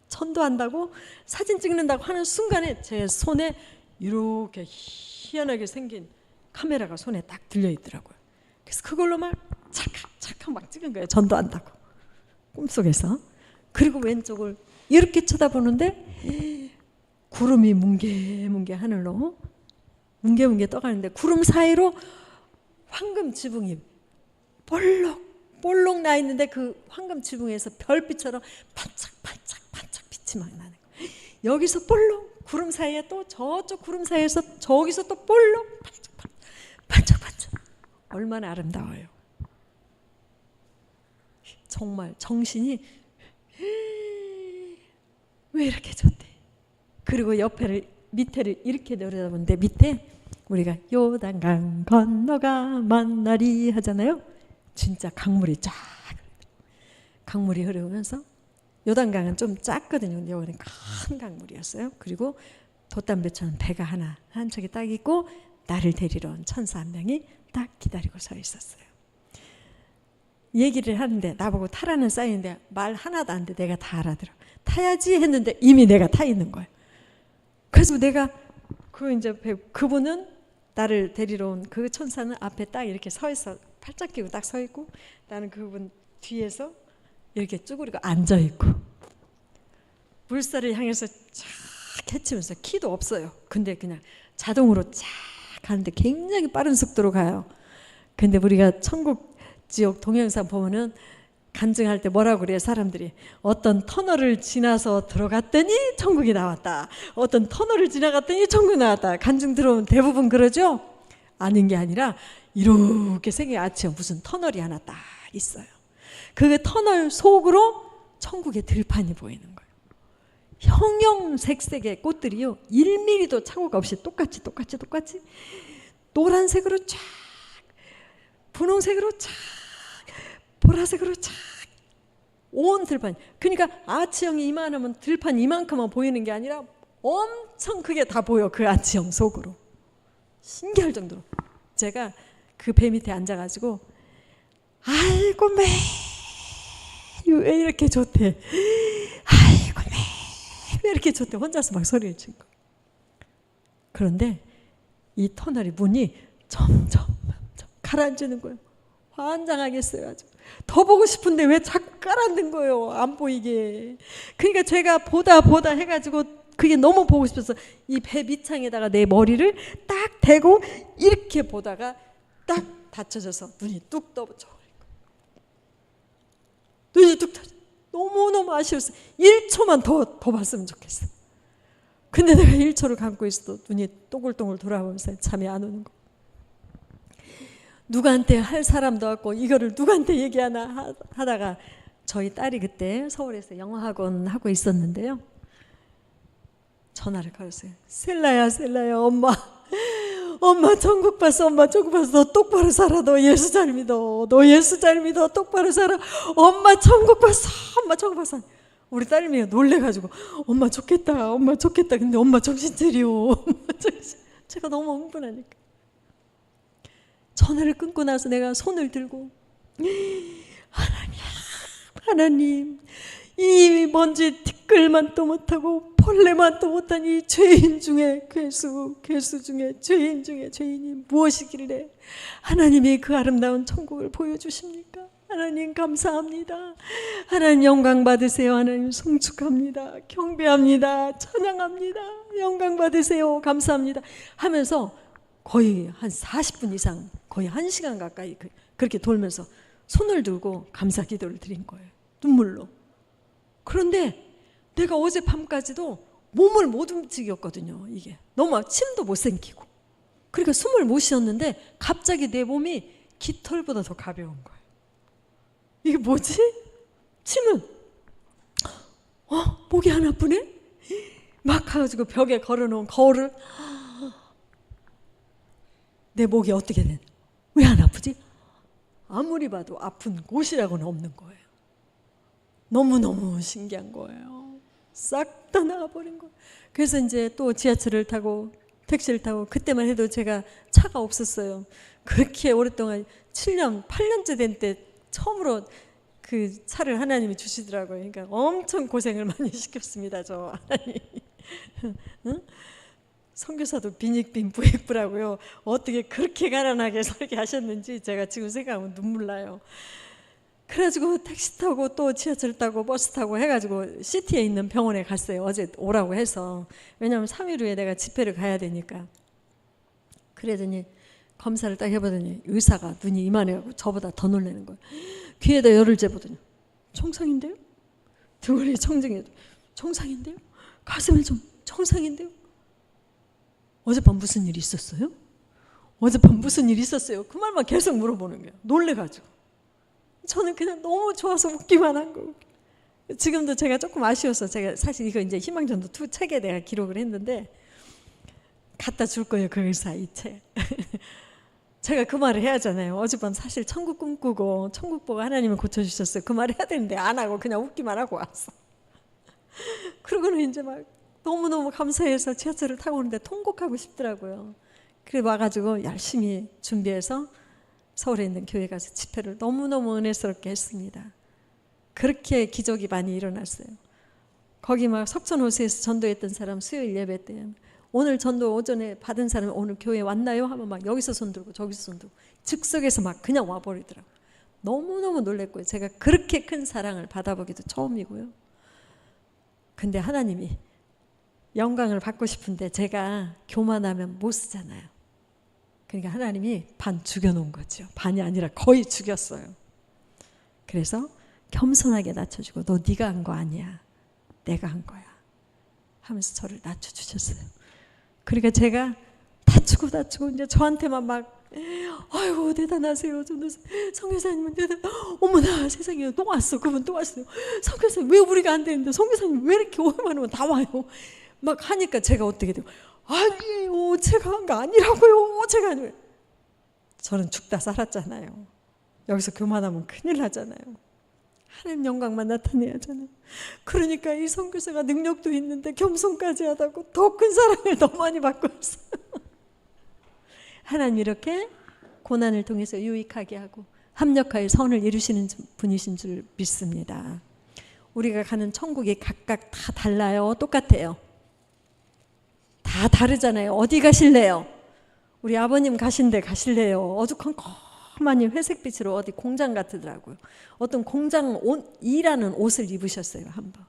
전도한다고 사진 찍는다고 하는 순간에 제 손에 이렇게 희한하게 생긴 카메라가 손에 딱 들려있더라고요. 그래서 그걸로 막 찰칵 막 찍은 거예요. 전도한다고 꿈속에서. 그리고 왼쪽을 이렇게 쳐다보는데 구름이 뭉게뭉게 하늘로 뭉게뭉게 떠가는데 비구름 사이로 황금 지붕이 볼록 나 있는데 그 황금 지붕에서 별빛처럼 반짝 빛이 막 나는 거예요. 여기서 볼록 구름 사이에 또 저쪽 구름 사이에서 저기서 또 볼록 반짝 얼마나 아름다워요. 정말 정신이 왜 이렇게 좋대. 그리고 밑에를 이렇게 내려다보는데 밑에 우리가 요단강 건너가 만나리 하잖아요. 진짜 강물이 강물이 흐르면서 요단강은 좀 작거든요. 근데 여기는 큰 강물이었어요. 그리고 돛담배처럼 배가 한 척이 딱 있고 나를 데리러 온 천사 한 명이 딱 기다리고 서 있었어요. 얘기를 하는데 나보고 타라는 사인인데 말 하나도 안 돼. 내가 다 알아들어. 타야지 했는데 이미 내가 타 있는 거예요. 그래서 내가 그분은 나를 데리러 온 그 천사는 앞에 딱 이렇게 서 있어. 팔짱 끼고 딱 서 있고 나는 그분 뒤에서 이렇게 쭈그리고 앉아 있고 물살을 향해서 쫙 헤치면서 키도 없어요. 근데 그냥 자동으로 쫙 가는데 굉장히 빠른 속도로 가요. 근데 우리가 천국 지옥 동영상 보면은 간증할 때 뭐라고 그래요? 사람들이 어떤 터널을 지나서 들어갔더니 천국이 나왔다. 어떤 터널을 지나갔더니 천국이 나왔다. 간증 들어오면 대부분 그러죠? 아닌 게 아니라 이렇게 생긴 아치형 무슨 터널이 하나 딱 있어요. 그 터널 속으로 천국의 들판이 보이는 거예요. 형형색색의 꽃들이요 1mm도 착오가 없이 똑같이 노란색으로 쫙 분홍색으로 쫙 보라색으로 쫙 온 들판. 그러니까 아치형이 이만하면 들판 이만큼만 보이는 게 아니라 엄청 크게 다 보여. 그 아치형 속으로. 신기할 정도로. 제가 그 배 밑에 앉아가지고 아이고 왜 이렇게 좋대. 아이고 왜 이렇게 좋대. 혼자서 막 소리를 친 거. 그런데 이 터널이 문이 점점 가라앉는 거예요. 환장하겠어요. 아주. 더 보고 싶은데 왜 자꾸 가라앉는 거예요. 안 보이게. 그러니까 제가 보다 해가지고 그게 너무 보고 싶어서 이 배 밑창에다가 내 머리를 딱 대고 이렇게 보다가 딱 닫혀져서 눈이 뚝 떠버려. 눈이 뚝 떠져. 너무너무 아쉬웠어. 1초만 더 봤으면 좋겠어. 근데 내가 1초를 감고 있어도 눈이 동글동글 돌아오면서 잠이 안 오는 거. 누구한테 할 사람도 없고 이거를 누구한테 얘기하나 하다가 저희 딸이 그때 서울에서 영어학원 하고 있었는데요. 전화를 걸었어요. 셀라야 엄마 천국 봤어. 엄마 천국 봤어. 너 똑바로 살아. 너 예수 잘 믿어. 똑바로 살아. 엄마 천국 봤어. 우리 딸이 놀래가지고 엄마 좋겠다. 근데 엄마 정신 차려. 제가 너무 흥분하니까 전화를 끊고 나서 내가 손을 들고 하나님 이 먼지 티끌만도 못하고 벌레만도 못한 이 죄인 중에 괴수 중에 죄인 중에 죄인이 무엇이길래 하나님이 그 아름다운 천국을 보여주십니까? 하나님 감사합니다. 하나님 영광 받으세요. 하나님 송축합니다. 경배합니다. 찬양합니다. 영광 받으세요. 감사합니다. 하면서 거의 한 40분 이상 거의 1시간 가까이 그렇게 돌면서 손을 들고 감사 기도를 드린 거예요. 눈물로. 그런데 내가 어젯밤까지도 몸을 못 움직였거든요. 이게 너무 침도 못 삼키고 그러니까 숨을 못 쉬었는데 갑자기 내 몸이 깃털보다 더 가벼운 거예요. 이게 뭐지? 침은 목이 안 아프네? 막 가가지고 벽에 걸어놓은 거울을 내 목이 어떻게 된? 왜 안 아프지? 아무리 봐도 아픈 곳이라고는 없는 거예요. 너무너무 신기한 거예요. 싹 다 나가버린 거예요. 그래서 이제 또 지하철을 타고 택시를 타고 그때만 해도 제가 차가 없었어요. 그렇게 오랫동안 7년, 8년째 된 때 처음으로 그 차를 하나님이 주시더라고요. 그러니까 엄청 고생을 많이 시켰습니다. 저 하나님. 응? 선교사도 빈익빈 부익부라고요. 어떻게 그렇게 가난하게 설계하셨는지 제가 지금 생각하면 눈물 나요. 그래가지고 택시 타고 또 지하철 타고 버스 타고 해가지고 시티에 있는 병원에 갔어요. 어제 오라고 해서. 왜냐하면 3일 후에 내가 집회를 가야 되니까. 그러더니 검사를 딱 해보더니 의사가 눈이 이만해가지고 저보다 더 놀라는 거예요. 귀에다 열을 재보더니 청상인데요? 등허리 청증에도 청상인데요? 가슴에 좀 청상인데요? 어젯밤 무슨 일 있었어요? 어젯밤 무슨 일 있었어요? 그 말만 계속 물어보는 거예요. 놀래가지고. 저는 그냥 너무 좋아서 웃기만 한 거고. 지금도 제가 조금 아쉬워서 제가 사실 이거 이제 희망전도 2 책에 내가 기록을 했는데 갖다 줄 거예요. 그 의사 이 책. 제가 그 말을 해야 하잖아요. 어젯밤 사실 천국 꿈꾸고 천국 보고 하나님을 고쳐주셨어요. 그 말을 해야 되는데 안 하고 그냥 웃기만 하고 왔어. 그러고는 이제 막 너무너무 감사해서 지하철을 타고 오는데 통곡하고 싶더라고요. 그래 와가지고 열심히 준비해서 서울에 있는 교회 가서 집회를 너무너무 은혜스럽게 했습니다. 그렇게 기적이 많이 일어났어요. 거기 막 석천호수에서 전도했던 사람 수요일 예배 때 오늘 전도 오전에 받은 사람이 오늘 교회 왔나요? 하면 막 여기서 손 들고 저기서 손 들고 즉석에서 막 그냥 와버리더라고요. 너무너무 놀랬고요. 제가 그렇게 큰 사랑을 받아보기도 처음이고요. 근데 하나님이 영광을 받고 싶은데 제가 교만하면 못 쓰잖아요. 그러니까 하나님이 반 죽여놓은 거죠. 반이 아니라 거의 죽였어요. 그래서 겸손하게 낮춰주고 너 네가 한 거 아니야. 내가 한 거야. 하면서 저를 낮춰주셨어요. 그러니까 제가 다투고 이제 저한테만 막 아이고 대단하세요. 저는 성교사님은 어머나 세상에 또 왔어. 그분 또 왔어요. 성교사님 왜 우리가 안 되는데 성교사님 왜 이렇게 오해만 하면 다 와요. 막 하니까 제가 어떻게 돼요. 아니에요. 제가 한 거 아니라고요. 제가 아니에요. 저는 죽다 살았잖아요. 여기서 교만하면 큰일 나잖아요. 하나님 영광만 나타내야 하잖아요. 그러니까 이 선교사가 능력도 있는데 겸손까지 하다고 더 큰 사랑을 더 많이 받고 있어요. 하나님 이렇게 고난을 통해서 유익하게 하고 합력하여 선을 이루시는 분이신 줄 믿습니다. 우리가 가는 천국이 각각 다 달라요? 똑같아요? 다 다르잖아요. 어디 가실래요? 우리 아버님 가신데 가실래요? 어두컴컴하니 회색빛으로 어디 공장 같더라고요. 어떤 공장 일하는 옷을 입으셨어요. 한번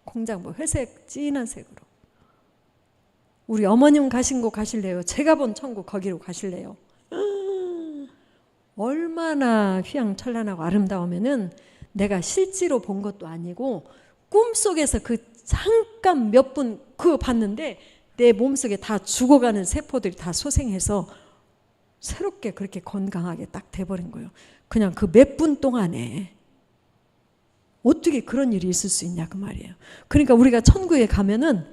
공장 뭐 회색 진한 색으로. 우리 어머님 가신 곳 가실래요? 제가 본 천국 거기로 가실래요? 얼마나 휘황찬란하고 아름다우면은 내가 실제로 본 것도 아니고 꿈속에서 그 잠깐 몇 분 그거 봤는데 내 몸속에 다 죽어가는 세포들이 다 소생해서 새롭게 그렇게 건강하게 딱 돼버린 거예요. 그냥 그 몇 분 동안에 어떻게 그런 일이 있을 수 있냐 그 말이에요. 그러니까 우리가 천국에 가면은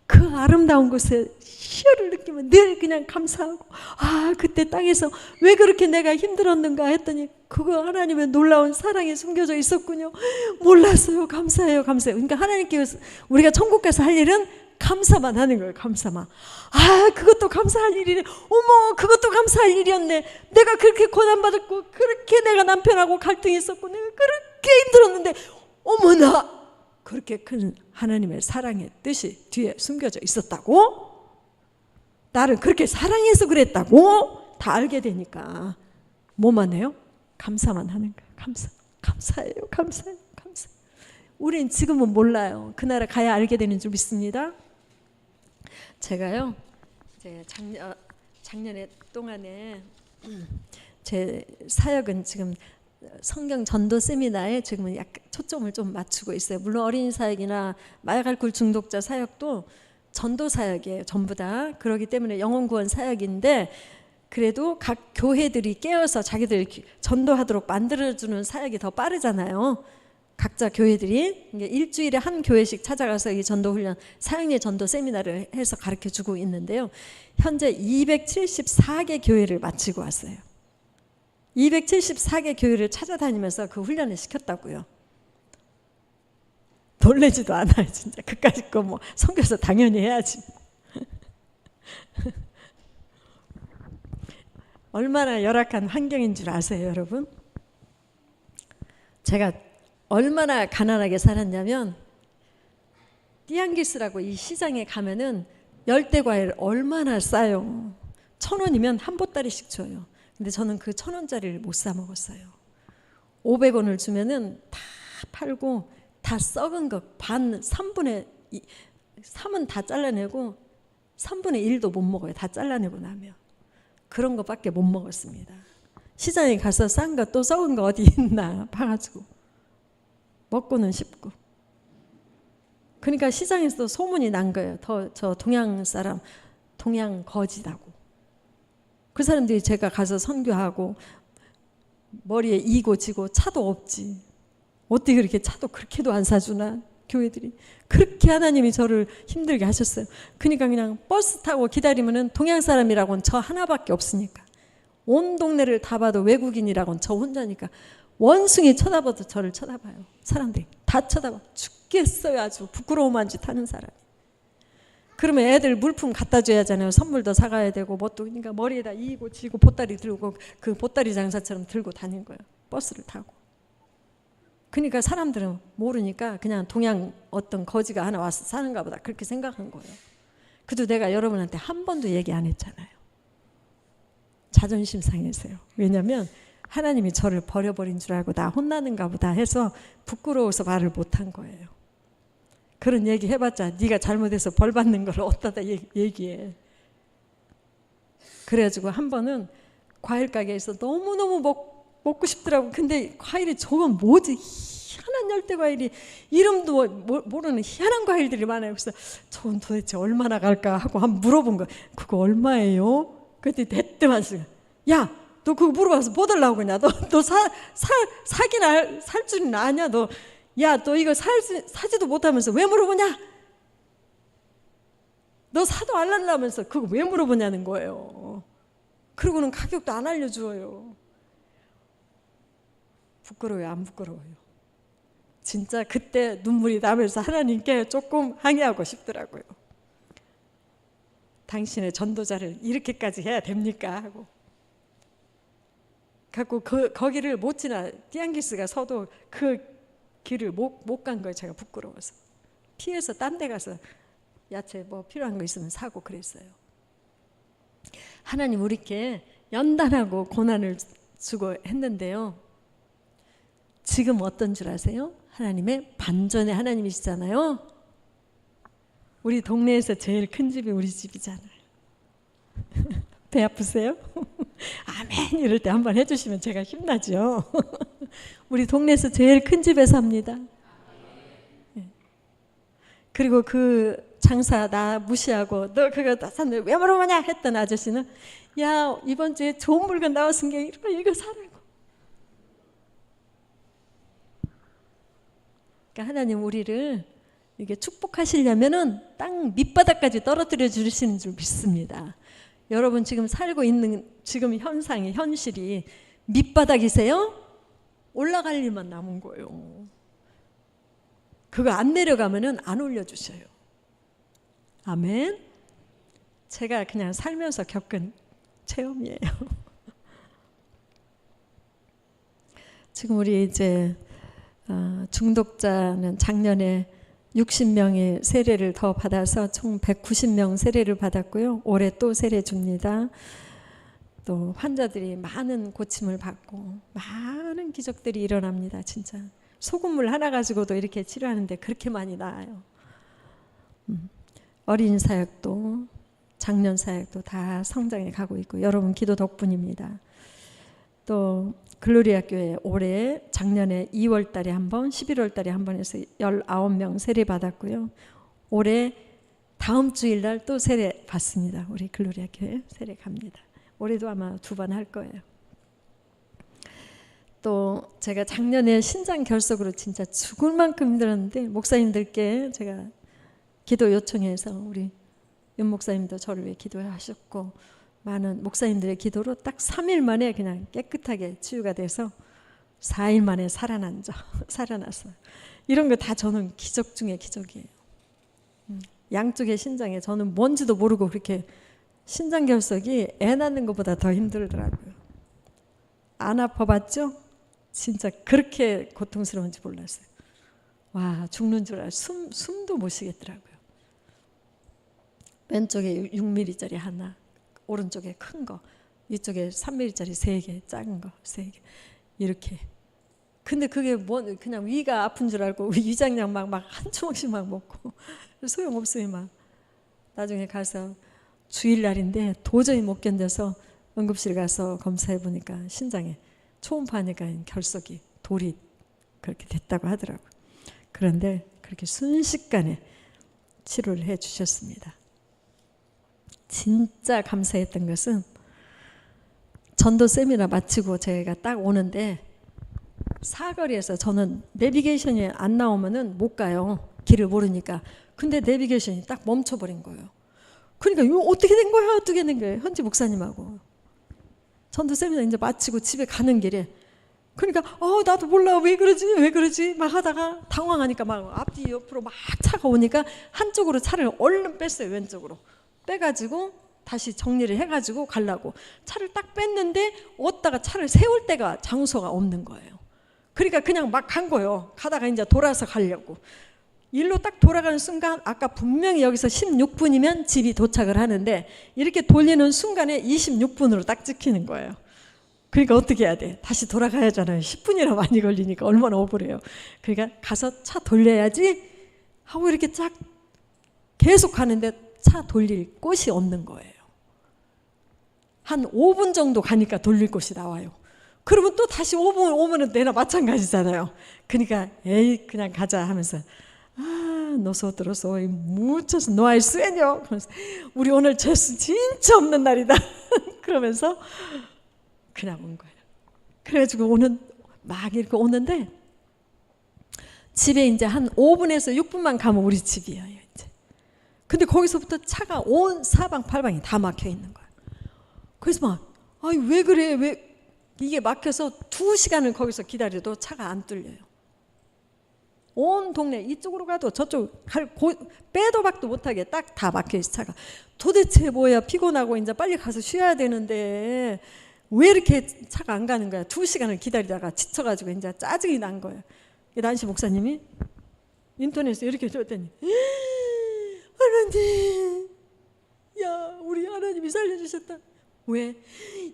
그 아름다운 곳에 희열을 느끼면 늘 그냥 감사하고 아 그때 땅에서 왜 그렇게 내가 힘들었는가 했더니 그거 하나님의 놀라운 사랑이 숨겨져 있었군요. 몰랐어요. 감사해요. 감사해요. 그러니까 하나님께서 우리가 천국 가서 할 일은 감사만 하는 거예요. 감사만. 아 그것도 감사할 일이네. 어머 그것도 감사할 일이었네. 내가 그렇게 고난받았고 그렇게 내가 남편하고 갈등이 있었고 내가 그렇게 힘들었는데 어머나 그렇게 큰 하나님의 사랑의 뜻이 뒤에 숨겨져 있었다고? 나를 그렇게 사랑해서 그랬다고? 다 알게 되니까 뭐만 해요? 감사만 하는 거예요. 감사해요. 감사해요. 감사. 우린 지금은 몰라요. 그 나라 가야 알게 되는 줄 믿습니다. 제가요, 제 작년에 동안에 제 사역은 지금 성경 전도 세미나에 지금은 약간 초점을 좀 맞추고 있어요. 물론 어린이 사역이나 마약 알코올 중독자 사역도 전도 사역이에요. 전부 다. 그렇기 때문에 영혼 구원 사역인데 그래도 각 교회들이 깨어서 자기들 전도하도록 만들어주는 사역이 더 빠르잖아요. 각자 교회들이 일주일에 한 교회씩 찾아가서 이 전도 훈련, 사역의 전도 세미나를 해서 가르쳐주고 있는데요. 현재 274개 교회를 마치고 왔어요. 274개 교회를 찾아다니면서 그 훈련을 시켰다고요. 놀래지도 않아요. 진짜 그까짓 거 뭐 선교사 당연히 해야지. 얼마나 열악한 환경인 줄 아세요, 여러분? 제가 얼마나 가난하게 살았냐면 띠앙기스라고 이 시장에 가면은 열대과일 얼마나 싸요. 1,000원이면 한 보따리씩 줘요. 근데 저는 그 1,000원짜리를 못 사 먹었어요. 500원을 주면은 다 팔고 다 썩은 거 반 3분의 3은 다 잘라내고 3분의 1도 못 먹어요. 다 잘라내고 나면. 그런 거밖에 못 먹었습니다. 시장에 가서 싼 거 또 썩은 거 어디 있나 봐가지고 먹고는 싶고. 그러니까 시장에서 소문이 난 거예요. 저 동양 사람 동양 거지다고. 그 사람들이 제가 가서 선교하고 머리에 이고 지고 차도 없지. 어떻게 그렇게 차도 그렇게도 안 사주나 교회들이. 그렇게 하나님이 저를 힘들게 하셨어요. 그러니까 그냥 버스 타고 기다리면은 동양 사람이라고는 저 하나밖에 없으니까. 온 동네를 다 봐도 외국인이라고는 저 혼자니까 원숭이 쳐다봐도 저를 쳐다봐요. 사람들이 다 쳐다봐. 죽겠어요. 아주 부끄러움한 짓 하는 사람이. 그러면 애들 물품 갖다 줘야 하잖아요. 선물도 사가야 되고 뭣도. 그러니까 머리에다 이고 지고 보따리 들고 그 보따리 장사처럼 들고 다닌 거예요. 버스를 타고. 그러니까 사람들은 모르니까 그냥 동양 어떤 거지가 하나 와서 사는가 보다 그렇게 생각한 거예요. 그래도 내가 여러분한테 한 번도 얘기 안 했잖아요. 자존심 상해서요. 왜냐하면 하나님이 저를 버려버린 줄 알고 나 혼나는가 보다 해서 부끄러워서 말을 못한 거예요. 그런 얘기 해봤자 네가 잘못해서 벌 받는 걸 어디다 얘기해. 그래가지고 한 번은 과일 가게에서 너무너무 먹고 싶더라고. 근데 과일이 저건 뭐지? 희한한 열대과일이 이름도 모르는 희한한 과일들이 많아요. 그래서 저건 도대체 얼마나 갈까 하고 한번 물어본 거야. 그거 얼마예요? 그랬더니 대뜸한 시간. 야, 너 그거 물어봐서 뭐 달라고 그러냐? 너 사기나 살 줄은 아냐? 너 이거 사지도 못하면서 왜 물어보냐? 너 사도 안 할라면서 그거 왜 물어보냐는 거예요. 그러고는 가격도 안 알려줘요. 부끄러워요? 안 부끄러워요? 진짜 그때 눈물이 나면서 하나님께 조금 항의하고 싶더라고요. 당신의 전도자를 이렇게까지 해야 됩니까? 하고. 갖고 거기를 못 지나 띠앙기스가 서도 그 길을 못 간 거예요. 제가 부끄러워서. 피해서 딴 데 가서 야채 뭐 필요한 거 있으면 사고 그랬어요. 하나님 우리께 연단하고 고난을 주고 했는데요. 지금 어떤 줄 아세요? 하나님의 반전의 하나님이시잖아요. 우리 동네에서 제일 큰 집이 우리 집이잖아요. 배 아프세요? 아멘 이럴 때 한번 해주시면 제가 힘나죠. 우리 동네에서 제일 큰 집에 삽니다. 그리고 그 장사 나 무시하고 너 그거 다 샀는데 왜 물어보냐 했던 아저씨는 야 이번 주에 좋은 물건 나왔은 게 이거 사라고. 그러니까 하나님 우리를 이게 축복하시려면은 땅 밑바닥까지 떨어뜨려 주시는 줄 믿습니다. 여러분 지금 살고 있는 지금 현상이 현실이 밑바닥이세요? 올라갈 일만 남은 거예요. 그거 안 내려가면은 안 올려주셔요. 아멘. 제가 그냥 살면서 겪은 체험이에요. 지금 우리 이제 중독자는 작년에 60명의 세례를 더 받아서 총 190명 세례를 받았고요. 올해 또 세례 줍니다. 또 환자들이 많은 고침을 받고 많은 기적들이 일어납니다. 진짜 소금물 하나 가지고도 이렇게 치료하는데 그렇게 많이 나아요. 어린 사역도 작년 사역도 다 성장해 가고 있고 여러분 기도 덕분입니다. 또 글로리아 교회 올해 작년에 2월 달에 한 번, 11월 달에 한 번 해서 19명 세례 받았고요. 올해 다음 주일 날 또 세례 받습니다. 우리 글로리아 교회 세례 갑니다. 올해도 아마 2번 할 거예요. 또 제가 작년에 신장 결석으로 진짜 죽을 만큼 힘들었는데 목사님들께 제가 기도 요청해서 우리 윤 목사님도 저를 위해 기도하셨고 많은 목사님들의 기도로 딱 3일 만에 그냥 깨끗하게 치유가 돼서 4일 만에 살아났어요. 이런 거 다 저는 기적 중에 기적이에요. 양쪽의 신장에 저는 뭔지도 모르고 그렇게 신장 결석이 애 낳는 것보다 더 힘들더라고요. 안 아파봤죠? 진짜 그렇게 고통스러운지 몰랐어요. 와, 죽는 줄 알고 숨도 못 쉬겠더라고요. 왼쪽에 6mm짜리 하나, 오른쪽에 큰 거, 이쪽에 3mm짜리 3개, 작은 거 3개 이렇게. 근데 그게 뭐 그냥 위가 아픈 줄 알고 위장약 막 한 조각씩 막 먹고 소용없어요. 막 나중에 가서 주일날인데 도저히 못 견뎌서 응급실 가서 검사해 보니까 신장에 초음파니까 결석이 돌이 그렇게 됐다고 하더라고요. 그런데 그렇게 순식간에 치료를 해 주셨습니다. 진짜 감사했던 것은 전도 세미나 마치고 제가 딱 오는데 사거리에서 저는 내비게이션이 안 나오면은 못 가요. 길을 모르니까. 근데 내비게이션이 딱 멈춰버린 거예요. 그러니까 이거 어떻게 된 거야? 어떻게 된 거예요? 현지 목사님하고 전도 세미나 이제 마치고 집에 가는 길에 그러니까 나도 몰라 왜 그러지 막 하다가 당황하니까 막 앞뒤 옆으로 막 차가 오니까 한쪽으로 차를 얼른 뺐어요. 왼쪽으로 빼가지고 다시 정리를 해가지고 가려고 차를 딱 뺐는데 어디다가 차를 세울 데가 장소가 없는 거예요. 그러니까 그냥 막 간 거예요. 가다가 이제 돌아서 가려고 일로 딱 돌아가는 순간 아까 분명히 여기서 16분이면 집이 도착을 하는데 이렇게 돌리는 순간에 26분으로 딱 찍히는 거예요. 그러니까 어떻게 해야 돼? 다시 돌아가야잖아요. 10분이나 많이 걸리니까 얼마나 억울해요. 그러니까 가서 차 돌려야지 하고 이렇게 쫙 계속 가는데 차 돌릴 곳이 없는 거예요. 한 5분 정도 가니까 돌릴 곳이 나와요. 그러면 또 다시 5분 오면은 내나 마찬가지잖아요. 그러니까 에이 그냥 가자 하면서 nosotros hoy muchos no hay sueño. 우리 오늘 재수 진짜 없는 날이다. 그러면서 그냥 온 거예요. 그래가지고 막 이렇게 오는데 집에 이제 한 5분에서 6분만 가면 우리 집이에요. 이제. 근데 거기서부터 차가 온 사방팔방이 다 막혀 있는 거예요. 그래서 막 왜 그래? 왜 이게 막혀서 2시간을 거기서 기다려도 차가 안 뚫려요. 온 동네 이쪽으로 가도 저쪽 빼도 박도 못하게 딱 다 막혀있어 차가. 도대체 뭐야 피곤하고 이제 빨리 가서 쉬어야 되는데 왜 이렇게 차가 안 가는 거야. 2시간을 기다리다가 지쳐가지고 이제 짜증이 난 거예요. 난시 목사님이 인터넷에 이렇게 줬더니 하나님 야 우리 하나님이 살려주셨다. 왜?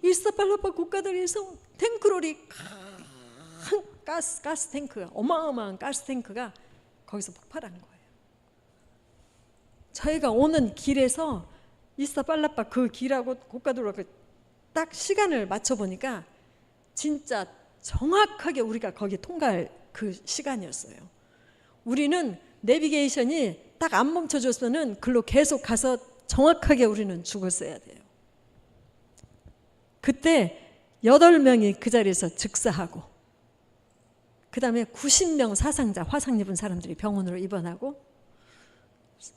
일사팔라파 국가들에서 탱크롤이 가스 탱크가 어마어마한 가스 탱크가 거기서 폭발한 거예요. 저희가 오는 길에서 일사팔라파 그 길하고 고가도로 딱 시간을 맞춰보니까 진짜 정확하게 우리가 거기 통과할 그 시간이었어요. 우리는 내비게이션이 딱 안 멈춰줬으면 글로 계속 가서 정확하게 우리는 죽었어야 돼요. 그때 8명이 그 자리에서 즉사하고 그 다음에 90명 사상자 화상 입은 사람들이 병원으로 입원하고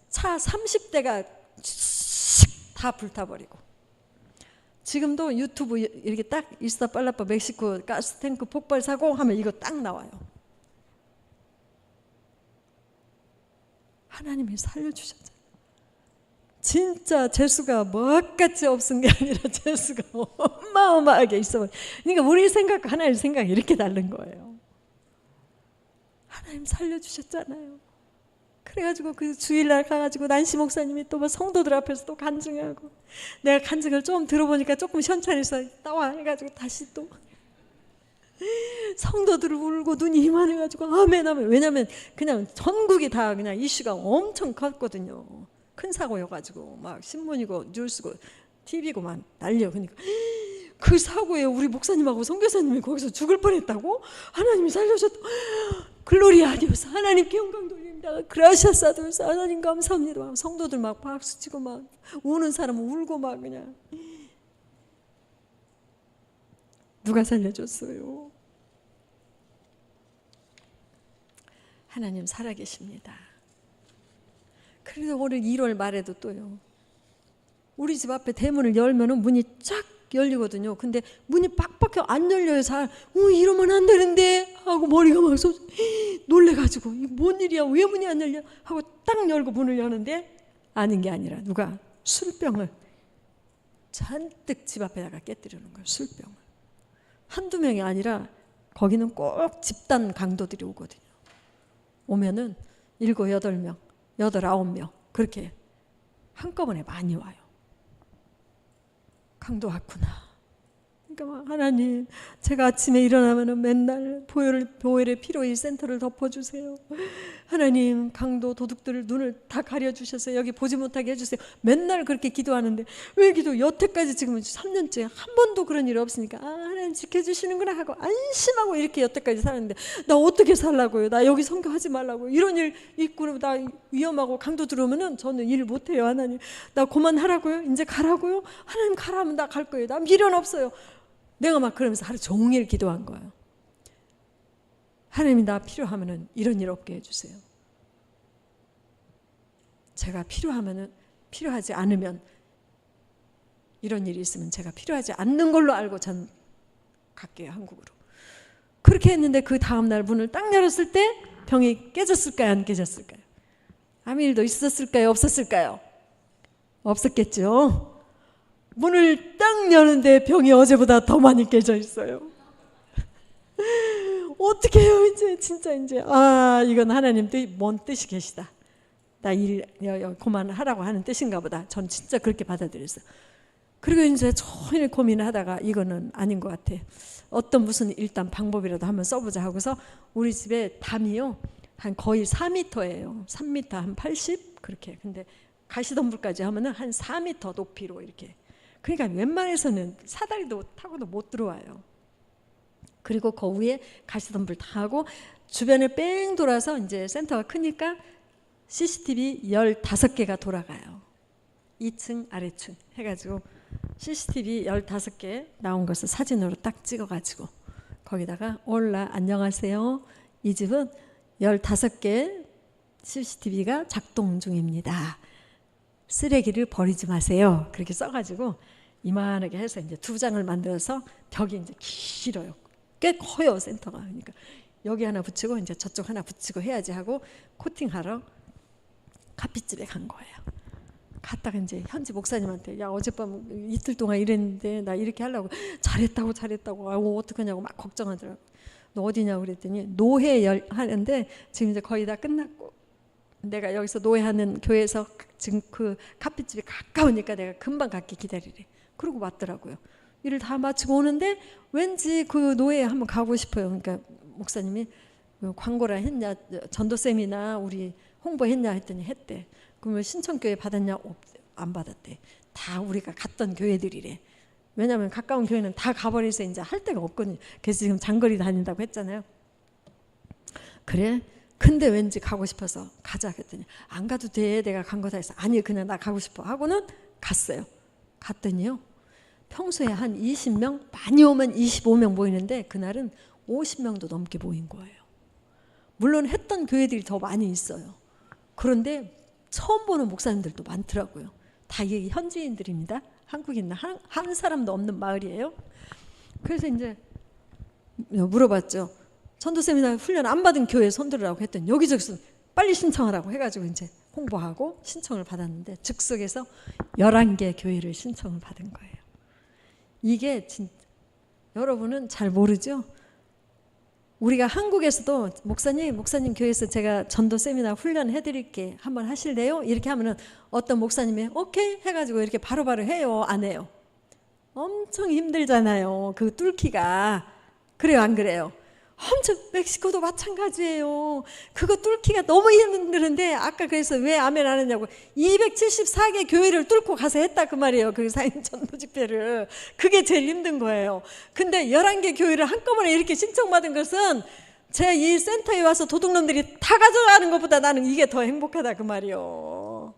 차 30대가 다 불타버리고 지금도 유튜브 이렇게 딱 일사팔라파 멕시코 가스탱크 폭발 사고 하면 이거 딱 나와요. 하나님이 살려주셨잖아요. 진짜 재수가 뭐같이 없은 게 아니라 재수가 어마어마하게 있어. 그러니까 우리 생각과 하나님 생각이 이렇게 다른 거예요. 하나님 살려주셨잖아요. 그래가지고 그 주일날 가가지고 난시 목사님이 또 성도들 앞에서 또 간증하고 내가 간증을 좀 들어보니까 조금 현찬해서 나와 해가지고 다시 또 성도들을 울고 눈이 이만해가지고 아멘 아멘. 왜냐면 그냥 전국이 다 그냥 이슈가 엄청 컸거든요. 큰 사고여가지고 막 신문이고 뉴스고 TV고 막 난리요. 그러니까 그 사고에 우리 목사님하고 선교사님이 거기서 죽을 뻔했다고? 하나님이 살려줬다. 글로리아 디오스 하나님께 영광 돌립니다. 그라시아스 디오스 하나님 감사합니다. 막 성도들 막 박수치고 막 우는 사람은 울고 막 그냥 누가 살려줬어요? 하나님 살아계십니다. 그래서 올해 1월 말에도 또요. 우리 집 앞에 대문을 열면은 문이 쫙 열리거든요. 근데 문이 빡빡해 안 열려요. 잘. 이러면 안 되는데 하고 머리가 막 놀래가지고 뭔 일이야? 왜 문이 안 열려? 하고 딱 열고 문을 여는데 아닌 게 아니라 누가 술병을 잔뜩 집 앞에다가 깨뜨리는 거예요. 술병을. 한두 명이 아니라 거기는 꼭 집단 강도들이 오거든요. 오면은 7, 8명, 8, 9명 그렇게 한꺼번에 많이 와요. 강도 왔구나. 그러니까 하나님, 제가 아침에 일어나면은 맨날 보혈의 피로 이 센터를 덮어주세요. 하나님, 강도 도둑들 눈을 다 가려주셔서 여기 보지 못하게 해주세요. 맨날 그렇게 기도하는데 왜 여태까지 지금 3년째 한 번도 그런 일이 없으니까 하나님 지켜주시는구나 하고 안심하고 이렇게 여태까지 살았는데 나 어떻게 살라고요? 나 여기 선교하지 말라고요? 이런 일 있고 나 위험하고 강도 들어오면은 저는 일 못해요. 하나님, 나 그만하라고요? 이제 가라고요? 하나님 가라면 나 갈 거예요. 나 미련 없어요. 내가 막 그러면서 하루 종일 기도한 거예요. 하나님이 나 필요하면은 이런 일 없게 해주세요. 제가 필요하지 않으면, 이런 일이 있으면 제가 필요하지 않는 걸로 알고 전 갈게요, 한국으로. 그렇게 했는데 그 다음날 문을 딱 열었을 때 병이 깨졌을까요, 안 깨졌을까요? 아무 일도 있었을까요, 없었을까요? 없었겠죠. 문을 딱 여는데 병이 어제보다 더 많이 깨져 있어요. 어떻게 해요? 이제 진짜 이건 하나님 뭔 뜻이 계시다. 나 일 그만하라고 하는 뜻인가 보다. 전 진짜 그렇게 받아들였어요. 그리고 이제 종일 고민하다가 이거는 아닌 것 같아. 무슨 일단 방법이라도 한번 써보자 하고서 우리 집에 담이요 한 거의 4m예요. 3m 한 80 그렇게. 근데 가시덤불까지 하면은 한 4m 높이로 이렇게. 그러니까 웬만해서는 사다리도 타고도 못 들어와요. 그리고 그 위에 가시덤불 다 하고 주변을 뺑 돌아서 이제 센터가 크니까 CCTV 15개가 돌아가요. 2층 아래층 해가지고 CCTV 15개 나온 것을 사진으로 딱 찍어가지고 거기다가 안녕하세요. 이 집은 15개 CCTV가 작동 중입니다. 쓰레기를 버리지 마세요. 그렇게 써가지고 이만하게 해서 이제 2장을 만들어서 벽이 이제 길어요. 꽤 커요, 센터가. 그러니까 여기 하나 붙이고 이제 저쪽 하나 붙이고 해야지 하고 코팅하러 카피집에 간 거예요. 갔다가 이제 현지 목사님한테 어젯밤 이틀 동안 일했는데 나 이렇게 하려고 잘했다고 어떡하냐고 막 걱정하더라고. 너 어디냐고 그랬더니 노회 하는데 지금 이제 거의 다 끝났고 내가 여기서 노회하는 교회에서 지금 그 카피집이 가까우니까 내가 금방 갈게 기다리래. 그러고 왔더라고요. 일을 다 마치고 오는데 왠지 그 노회에 한번 가고 싶어요. 그러니까 목사님이 광고라 했냐, 전도쌤이나 우리 홍보했냐 했더니 했대. 그러면 신청교회 받았냐? 안 받았대. 다 우리가 갔던 교회들이래. 왜냐하면 가까운 교회는 다 가버려서 이제 할 데가 없거든요. 그래서 지금 장거리 다닌다고 했잖아요. 그래? 근데 왠지 가고 싶어서 가자 했더니 안 가도 돼. 내가 간 거 다 했어. 아니 그냥 나 가고 싶어 하고는 갔어요. 갔더니요. 평소에 한 20명, 많이 오면 25명 모이는데 그날은 50명도 넘게 모인 거예요. 물론 했던 교회들이 더 많이 있어요. 그런데 처음 보는 목사님들도 많더라고요. 다 이게 현지인들입니다. 한국인 한 사람도 없는 마을이에요. 그래서 이제 물어봤죠. 전도세미나 훈련 안 받은 교회 손들으라고 했더니 여기저기서 빨리 신청하라고 해가지고 이제 홍보하고 신청을 받았는데 즉석에서 11개 교회를 신청을 받은 거예요. 이게 여러분은 잘 모르죠? 우리가 한국에서도 목사님 교회에서 제가 전도 세미나 훈련 해드릴게 한번 하실래요? 이렇게 하면은 어떤 목사님이 오케이 해가지고 이렇게 바로바로 해요? 안 해요? 엄청 힘들잖아요. 그 뚫기가. 그래요, 안 그래요? 엄청 멕시코도 마찬가지예요. 그거 뚫기가 너무 힘드는데 아까 그래서 왜 아멘 안 했냐고 274개 교회를 뚫고 가서 했다 그 말이에요. 그 4인 전도 집회를. 그게 제일 힘든 거예요. 근데 11개 교회를 한꺼번에 이렇게 신청받은 것은 제 이 센터에 와서 도둑놈들이 다 가져가는 것보다 나는 이게 더 행복하다 그 말이에요.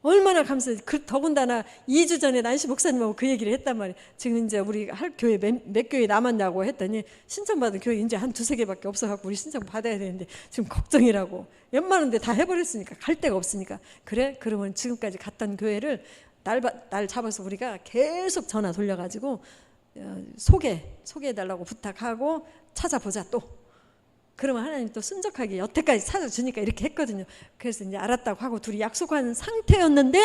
얼마나 감사해. 더군다나 2주 전에 난시 목사님하고 그 얘기를 했단 말이에요. 지금 이제 우리 할 교회 몇 교회 남았냐고 했더니 신청받은 교회 이제 한 2-3개밖에 없어갖고 우리 신청 받아야 되는데 지금 걱정이라고. 웬만한데 다 해버렸으니까 갈 데가 없으니까. 그래? 그러면 지금까지 갔던 교회를 날 잡아서 우리가 계속 전화 돌려가지고 소개해달라고 부탁하고 찾아보자 또. 그러면 하나님 또 순적하게 여태까지 찾아주니까 이렇게 했거든요. 그래서 이제 알았다고 하고 둘이 약속한 상태였는데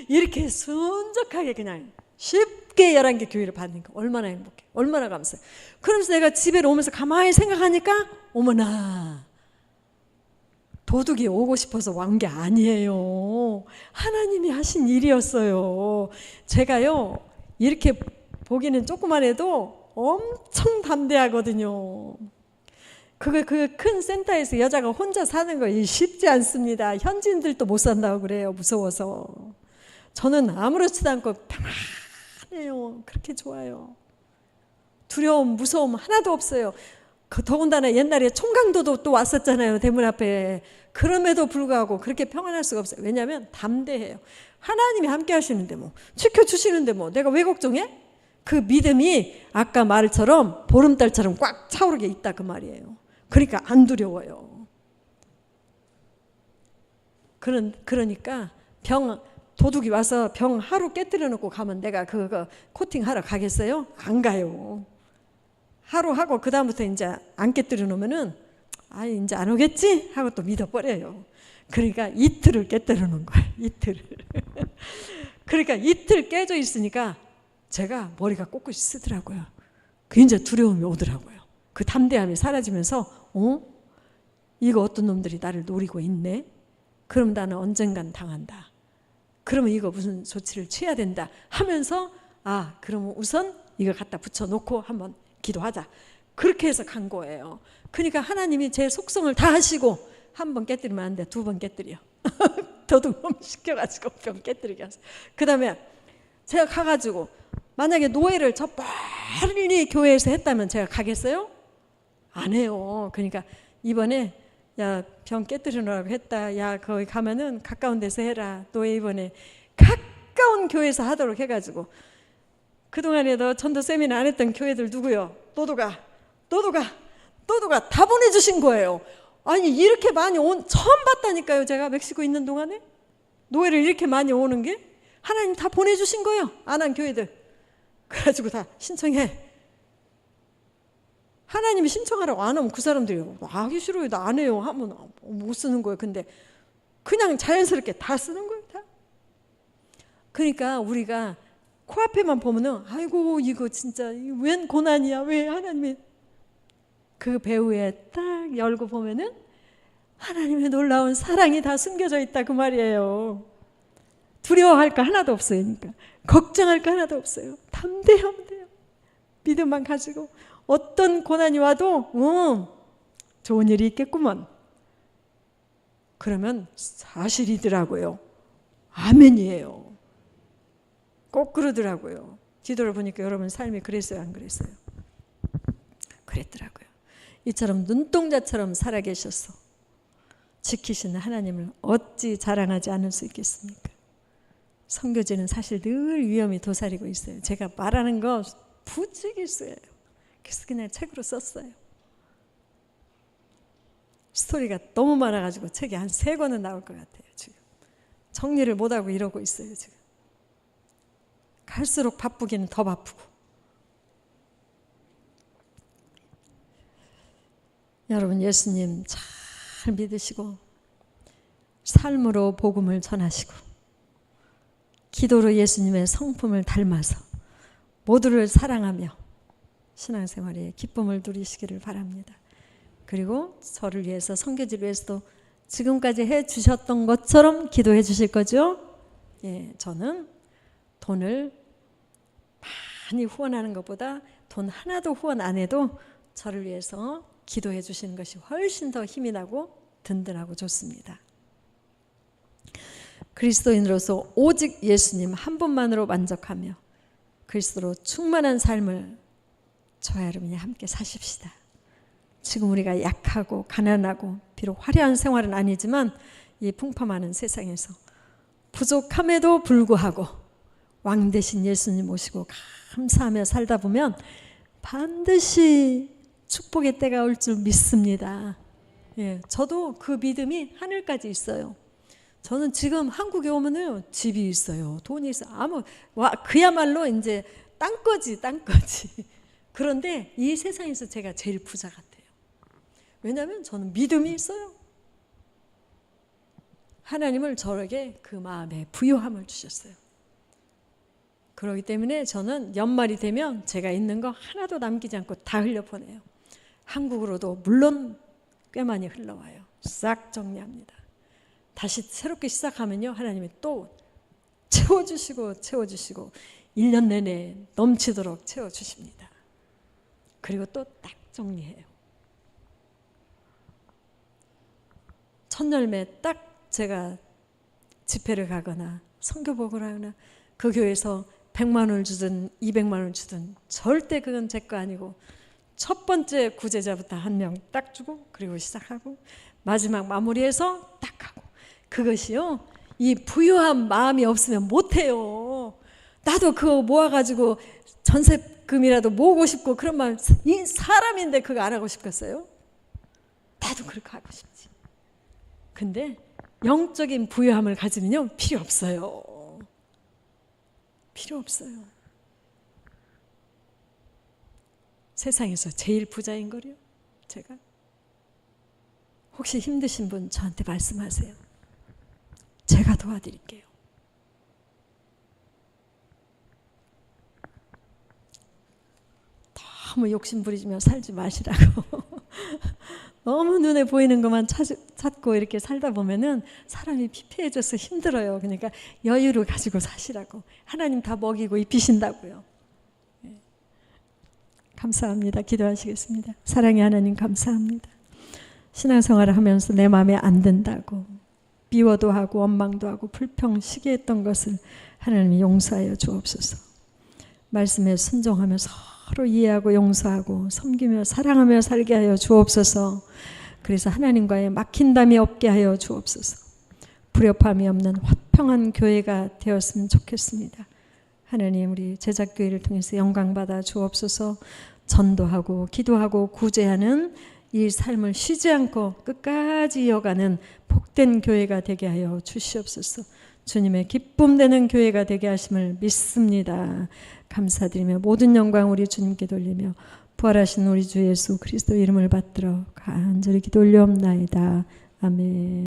이렇게 순적하게 그냥 쉽게 10개 11개 교회를 받으니까 얼마나 행복해, 얼마나 감사해. 그러면서 내가 집에 오면서 가만히 생각하니까 어머나, 도둑이 오고 싶어서 온 게 아니에요. 하나님이 하신 일이었어요. 제가요 이렇게 보기는 조그만 해도 엄청 담대하거든요. 그 큰 센터에서 여자가 혼자 사는 거 쉽지 않습니다. 현지인들도 못 산다고 그래요. 무서워서. 저는 아무렇지도 않고 평안해요. 그렇게 좋아요. 두려움, 무서움 하나도 없어요. 더군다나 옛날에 총강도도 또 왔었잖아요. 대문 앞에. 그럼에도 불구하고 그렇게 평안할 수가 없어요. 왜냐하면 담대해요. 하나님이 함께 하시는데 뭐, 지켜주시는데 뭐 내가 왜 걱정해? 그 믿음이 아까 말처럼 보름달처럼 꽉 차오르게 있다 그 말이에요. 그러니까 안 두려워요. 그러니까 도둑이 와서 병 하루 깨뜨려 놓고 가면 내가 그거 코팅하러 가겠어요? 안 가요. 하루 하고 그 다음부터 이제 안 깨뜨려 놓으면은 이제 안 오겠지 하고 또 믿어버려요. 그러니까 이틀을 깨뜨려 놓은 거예요. 이틀을. 그러니까 이틀 깨져 있으니까 제가 머리가 꼿꼿이 쓰더라고요. 그 이제 두려움이 오더라고요. 그 담대함이 사라지면서 이거 어떤 놈들이 나를 노리고 있네. 그럼 나는 언젠간 당한다. 그러면 이거 무슨 조치를 취해야 된다 하면서 그러면 우선 이거 갖다 붙여놓고 한번 기도하자. 그렇게 해서 간 거예요. 그러니까 하나님이 제 속성을 다 하시고 한 번 깨뜨리면 안 돼. 2번 깨뜨려. 도둑놈 시켜가지고 병 깨뜨리게 하세요. 그 다음에 제가 가가지고 만약에 노예를 저 멀리 교회에서 했다면 제가 가겠어요? 안 해요. 그러니까 이번에 야, 병 깨뜨려 놓으라고 했다. 야, 거기 가면은 가까운 데서 해라. 노예 이번에 가까운 교회에서 하도록 해가지고 그동안에도 전도 세미나 안 했던 교회들 누구요? 노도가 다 보내주신 거예요. 아니 이렇게 많이 처음 봤다니까요. 제가 멕시코 있는 동안에 노예를 이렇게 많이 오는 게 하나님 다 보내주신 거예요. 안 한 교회들. 그래가지고 다 신청해. 하나님이 신청하라고 안 하면 그 사람들이 하기 싫어요. 나 안 해요 하면 못 쓰는 거예요. 근데 그냥 자연스럽게 다 쓰는 거예요. 다. 그러니까 우리가 코앞에만 보면은 아이고 이거 진짜 웬 고난이야. 왜 하나님이 그 배후에 딱 열고 보면은 하나님의 놀라운 사랑이 다 숨겨져 있다 그 말이에요. 두려워할 거 하나도 없어요. 그러니까 걱정할 거 하나도 없어요. 담대하면 돼요. 믿음만 가지고 어떤 고난이 와도 좋은 일이 있겠구먼. 그러면 사실이더라고요. 아멘이에요. 꼭 그러더라고요. 기도를 보니까 여러분 삶이 그랬어요, 안 그랬어요? 그랬더라고요. 이처럼 눈동자처럼 살아계셔서 지키시는 하나님을 어찌 자랑하지 않을 수 있겠습니까? 선교지는 사실 늘 위험이 도사리고 있어요. 제가 말하는 거 부지기수예요. 그래서 그냥 책으로 썼어요. 스토리가 너무 많아가지고 책이 한 3권은 나올 것 같아요. 지금 정리를 못하고 이러고 있어요. 지금 갈수록 바쁘기는 더 바쁘고. 여러분 예수님 잘 믿으시고 삶으로 복음을 전하시고 기도로 예수님의 성품을 닮아서 모두를 사랑하며 신앙생활에 기쁨을 누리시기를 바랍니다. 그리고 저를 위해서 선교지를 위해서도 지금까지 해주셨던 것처럼 기도해 주실 거죠? 예, 저는 돈을 많이 후원하는 것보다 돈 하나도 후원 안 해도 저를 위해서 기도해 주시는 것이 훨씬 더 힘이 나고 든든하고 좋습니다. 그리스도인으로서 오직 예수님 한 분만으로 만족하며 그리스도로 충만한 삶을 저와 여러분이 함께 사십시다. 지금 우리가 약하고 가난하고 비록 화려한 생활은 아니지만 이 풍파많은 세상에서 부족함에도 불구하고 왕 되신 예수님 모시고 감사하며 살다 보면 반드시 축복의 때가 올 줄 믿습니다. 예, 저도 그 믿음이 하늘까지 있어요. 저는 지금 한국에 오면은 집이 있어요. 돈이 있어요. 그야말로 이제 땅거지. 그런데 이 세상에서 제가 제일 부자 같아요. 왜냐하면 저는 믿음이 있어요. 하나님을 저에게 그 마음에 부요함을 주셨어요. 그렇기 때문에 저는 연말이 되면 제가 있는 거 하나도 남기지 않고 다 흘려보내요. 한국으로도 물론 꽤 많이 흘러와요. 싹 정리합니다. 다시 새롭게 시작하면요, 하나님이 또 채워주시고 1년 내내 넘치도록 채워주십니다. 그리고 또 딱 정리해요. 첫 열매 딱 제가 집회를 가거나 선교복을 하거나 그 교회에서 100만 원을 주든 200만 원을 주든 절대 그건 제 거 아니고 첫 번째 구제자부터 한 명 딱 주고 그리고 시작하고 마지막 마무리해서 딱 하고, 그것이요, 이 부유한 마음이 없으면 못해요. 나도 그거 모아가지고 전세금이라도 모으고 싶고 그런 마음, 이 사람인데 그거 안 하고 싶겠어요? 나도 그렇게 하고 싶지. 근데 영적인 부유함을 가지면요, 필요 없어요. 필요 없어요. 세상에서 제일 부자인 거요, 제가. 혹시 힘드신 분 저한테 말씀하세요. 제가 도와드릴게요. 너무 욕심 부리며 살지 마시라고. 너무 눈에 보이는 것만 찾고 이렇게 살다 보면은 사람이 피폐해져서 힘들어요. 그러니까 여유를 가지고 사시라고. 하나님 다 먹이고 입히신다고요. 감사합니다. 기도하시겠습니다. 사랑의 하나님 감사합니다. 신앙생활을 하면서 내 마음에 안 든다고 미워도 하고 원망도 하고 불평, 시기했던 것을 하나님이 용서하여 주옵소서. 말씀에 순종하며 서로 이해하고 용서하고 섬기며 사랑하며 살게 하여 주옵소서. 그래서 하나님과의 막힌담이 없게 하여 주옵소서. 불협함이 없는 화평한 교회가 되었으면 좋겠습니다. 하나님, 우리 제작교회를 통해서 영광받아 주옵소서. 전도하고 기도하고 구제하는 이 삶을 쉬지 않고 끝까지 이어가는 복된 교회가 되게 하여 주시옵소서. 주님의 기쁨 되는 교회가 되게 하심을 믿습니다. 감사드리며 모든 영광 우리 주님께 돌리며 부활하신 우리 주 예수 그리스도 이름을 받들어 간절히 기도 올려옵나이다. 아멘.